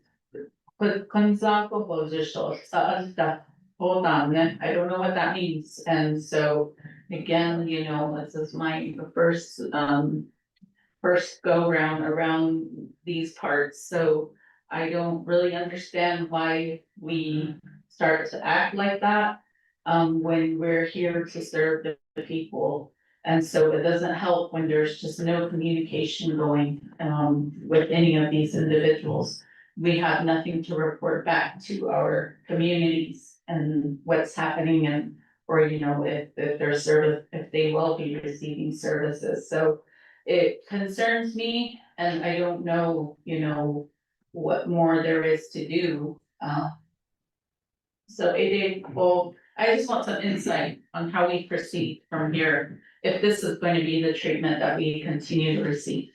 Hold on, I don't know what that means, and so, again, this is my first go round around these parts, so I don't really understand why we start to act like that. When we're here to serve the people, and so it doesn't help when there's just no communication going, with any of these individuals. We have nothing to report back to our communities and what's happening and, or, if their service, if they will be receiving services, so. It concerns me, and I don't know, what more there is to do, so well, I just want some insight on how we proceed from here, if this is going to be the treatment that we continue to receive.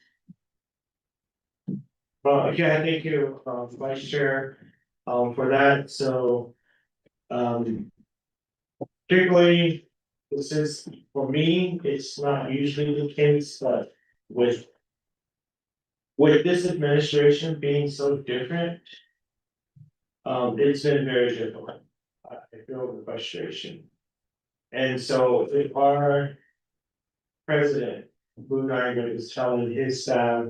Well, again, thank you, Vice Chair, for that, so, particularly, this is, for me, it's not usually the case, but with this administration being so different, it's been very difficult. I feel the frustration. And so if our president, Blue Diamond, is telling his staff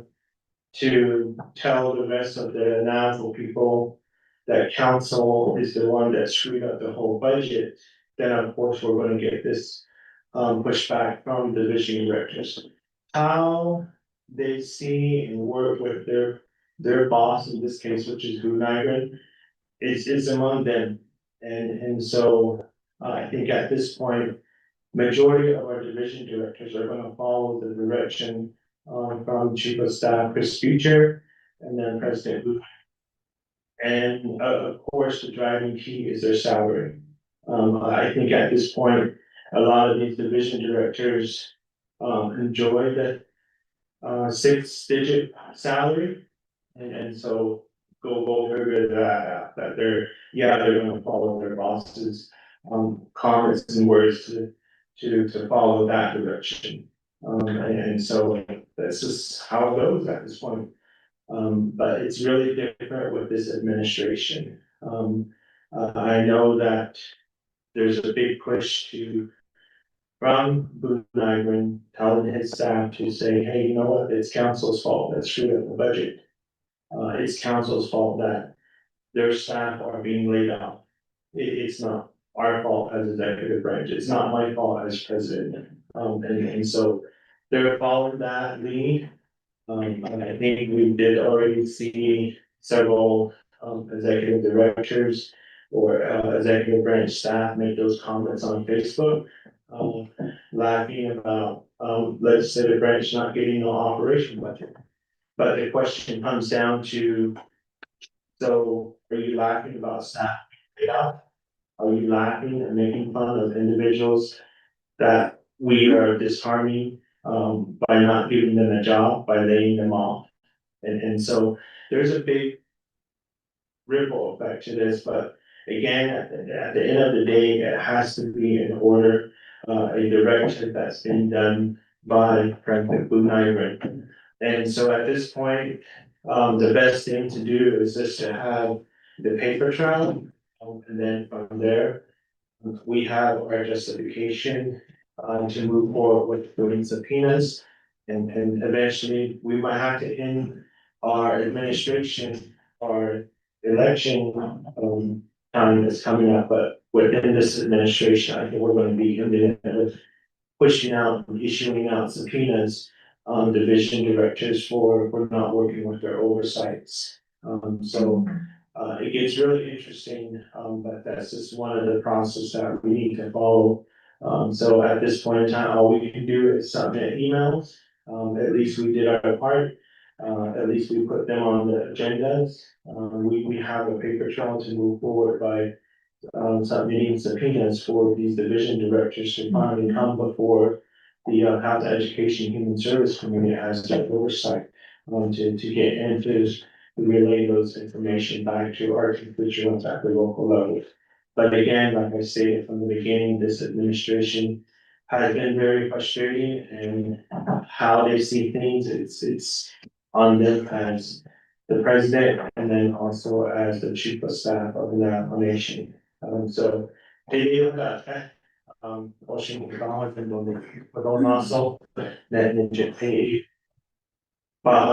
to tell the rest of the national people that council is the one that screwed up the whole budget, then of course we're gonna get this pushback from division directors. How they see and work with their boss, in this case, which is Blue Diamond, is among them. And so I think at this point, majority of our division directors are gonna follow the direction from Chief of Staff Chris Future and then President Blue. And of course, the driving key is their salary. I think at this point, a lot of these division directors enjoy the 6-digit salary. And so go figure that they're gonna follow their bosses comments and words to follow that direction. And so that's just how it goes at this point. But it's really different with this administration. I know that there's a big push from Blue Diamond telling his staff to say, hey, you know what, it's council's fault that screwed up the budget. It's council's fault that their staff are being laid off. It's not our fault as executive branch, it's not my fault as president. And so they're following that lead. I think we did already see several executive directors or executive branch staff make those comments on Facebook. Laughing about legislative branch not getting no operation budget. But the question comes down to, so are you laughing about staff being laid off? Are we laughing and making fun of individuals that we are disharming, by not giving them a job, by laying them off? And so there's a big ripple effect to this, but again, at the end of the day, it has to be in order, a direction that's been done by President Boone. And so at this point, the best thing to do is just to have the paper trail, and then from there, we have our justification, to move forward with doing subpoenas. And eventually, we might have to end our administration, our election, time that's coming up, but within this administration, I think we're gonna be imminent with pushing out and issuing out subpoenas on division directors for not working with their oversights. So it gets really interesting, but that's just one of the processes that we need to follow. So at this point in time, all we can do is submit emails. At least we did our part. At least we put them on the agendas. We have a paper trail to move forward by submitting subpoenas for these division directors to finally come before the Health Education Human Service Committee as their oversight, to get into relay those information back to our constituents at the local level. But again, like I stated from the beginning, this administration has been very frustrating, and how they see things, it's on them as the president and then also as the chief of staff of the nation. So, Washington College but also that ninja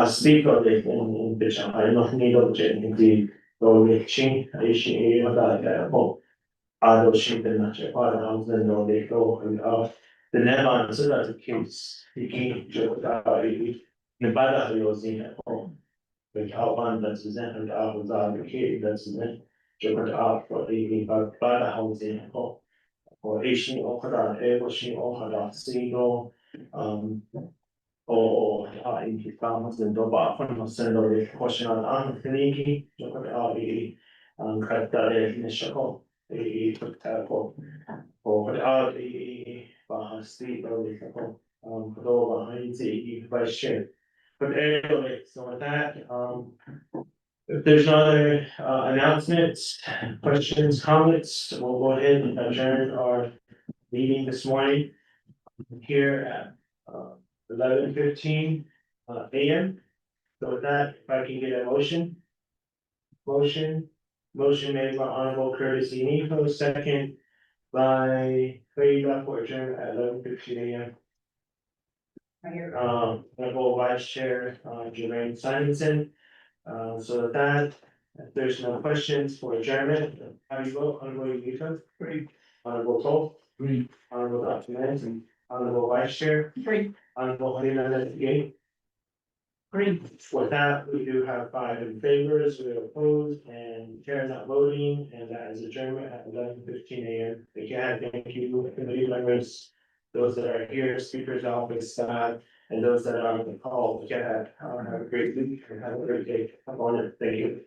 speaker in Bishop, I don't need to change the change, I see that I don't see the natural part of the no they go and the never so that the kids, the king, the bad was in at home. With how one that's presented out was out the kid that's in joke out for the bad housing at home. Or Asian okra, Asian okra, single, or in his farmers and Doba, from sendo the portion on Finiki, the Kratare in the Shako, the Taco, or the Bahasti or the Taco, Padova, the vice chair. But anyway, so with that, if there's no other announcements, questions, comments, we'll go ahead and adjourn our meeting this morning here at 11:15 AM. So with that, if I can get a motion. Motion made by Honorable Curtis E. Nico, second by Freda for adjournment at 11:15 AM. Honorable Vice Chair, Jermaine Simonson. So with that, if there's no questions for adjournment, how do you vote, Honorable Nico? Great. Honorable Cole? Great. Honorable Dr. Manson, Honorable Vice Chair? Great. Honorable Hernandez Gay? Great. With that, we do have 5 in favor, 0 opposed, and chair not voting, and that is adjournment at 11:15 AM. Again, thank you, committee members, those that are here, speaker's office, staff, and those that are on the call. Again, have a great week, and have a great day. I'm on it. Thank you.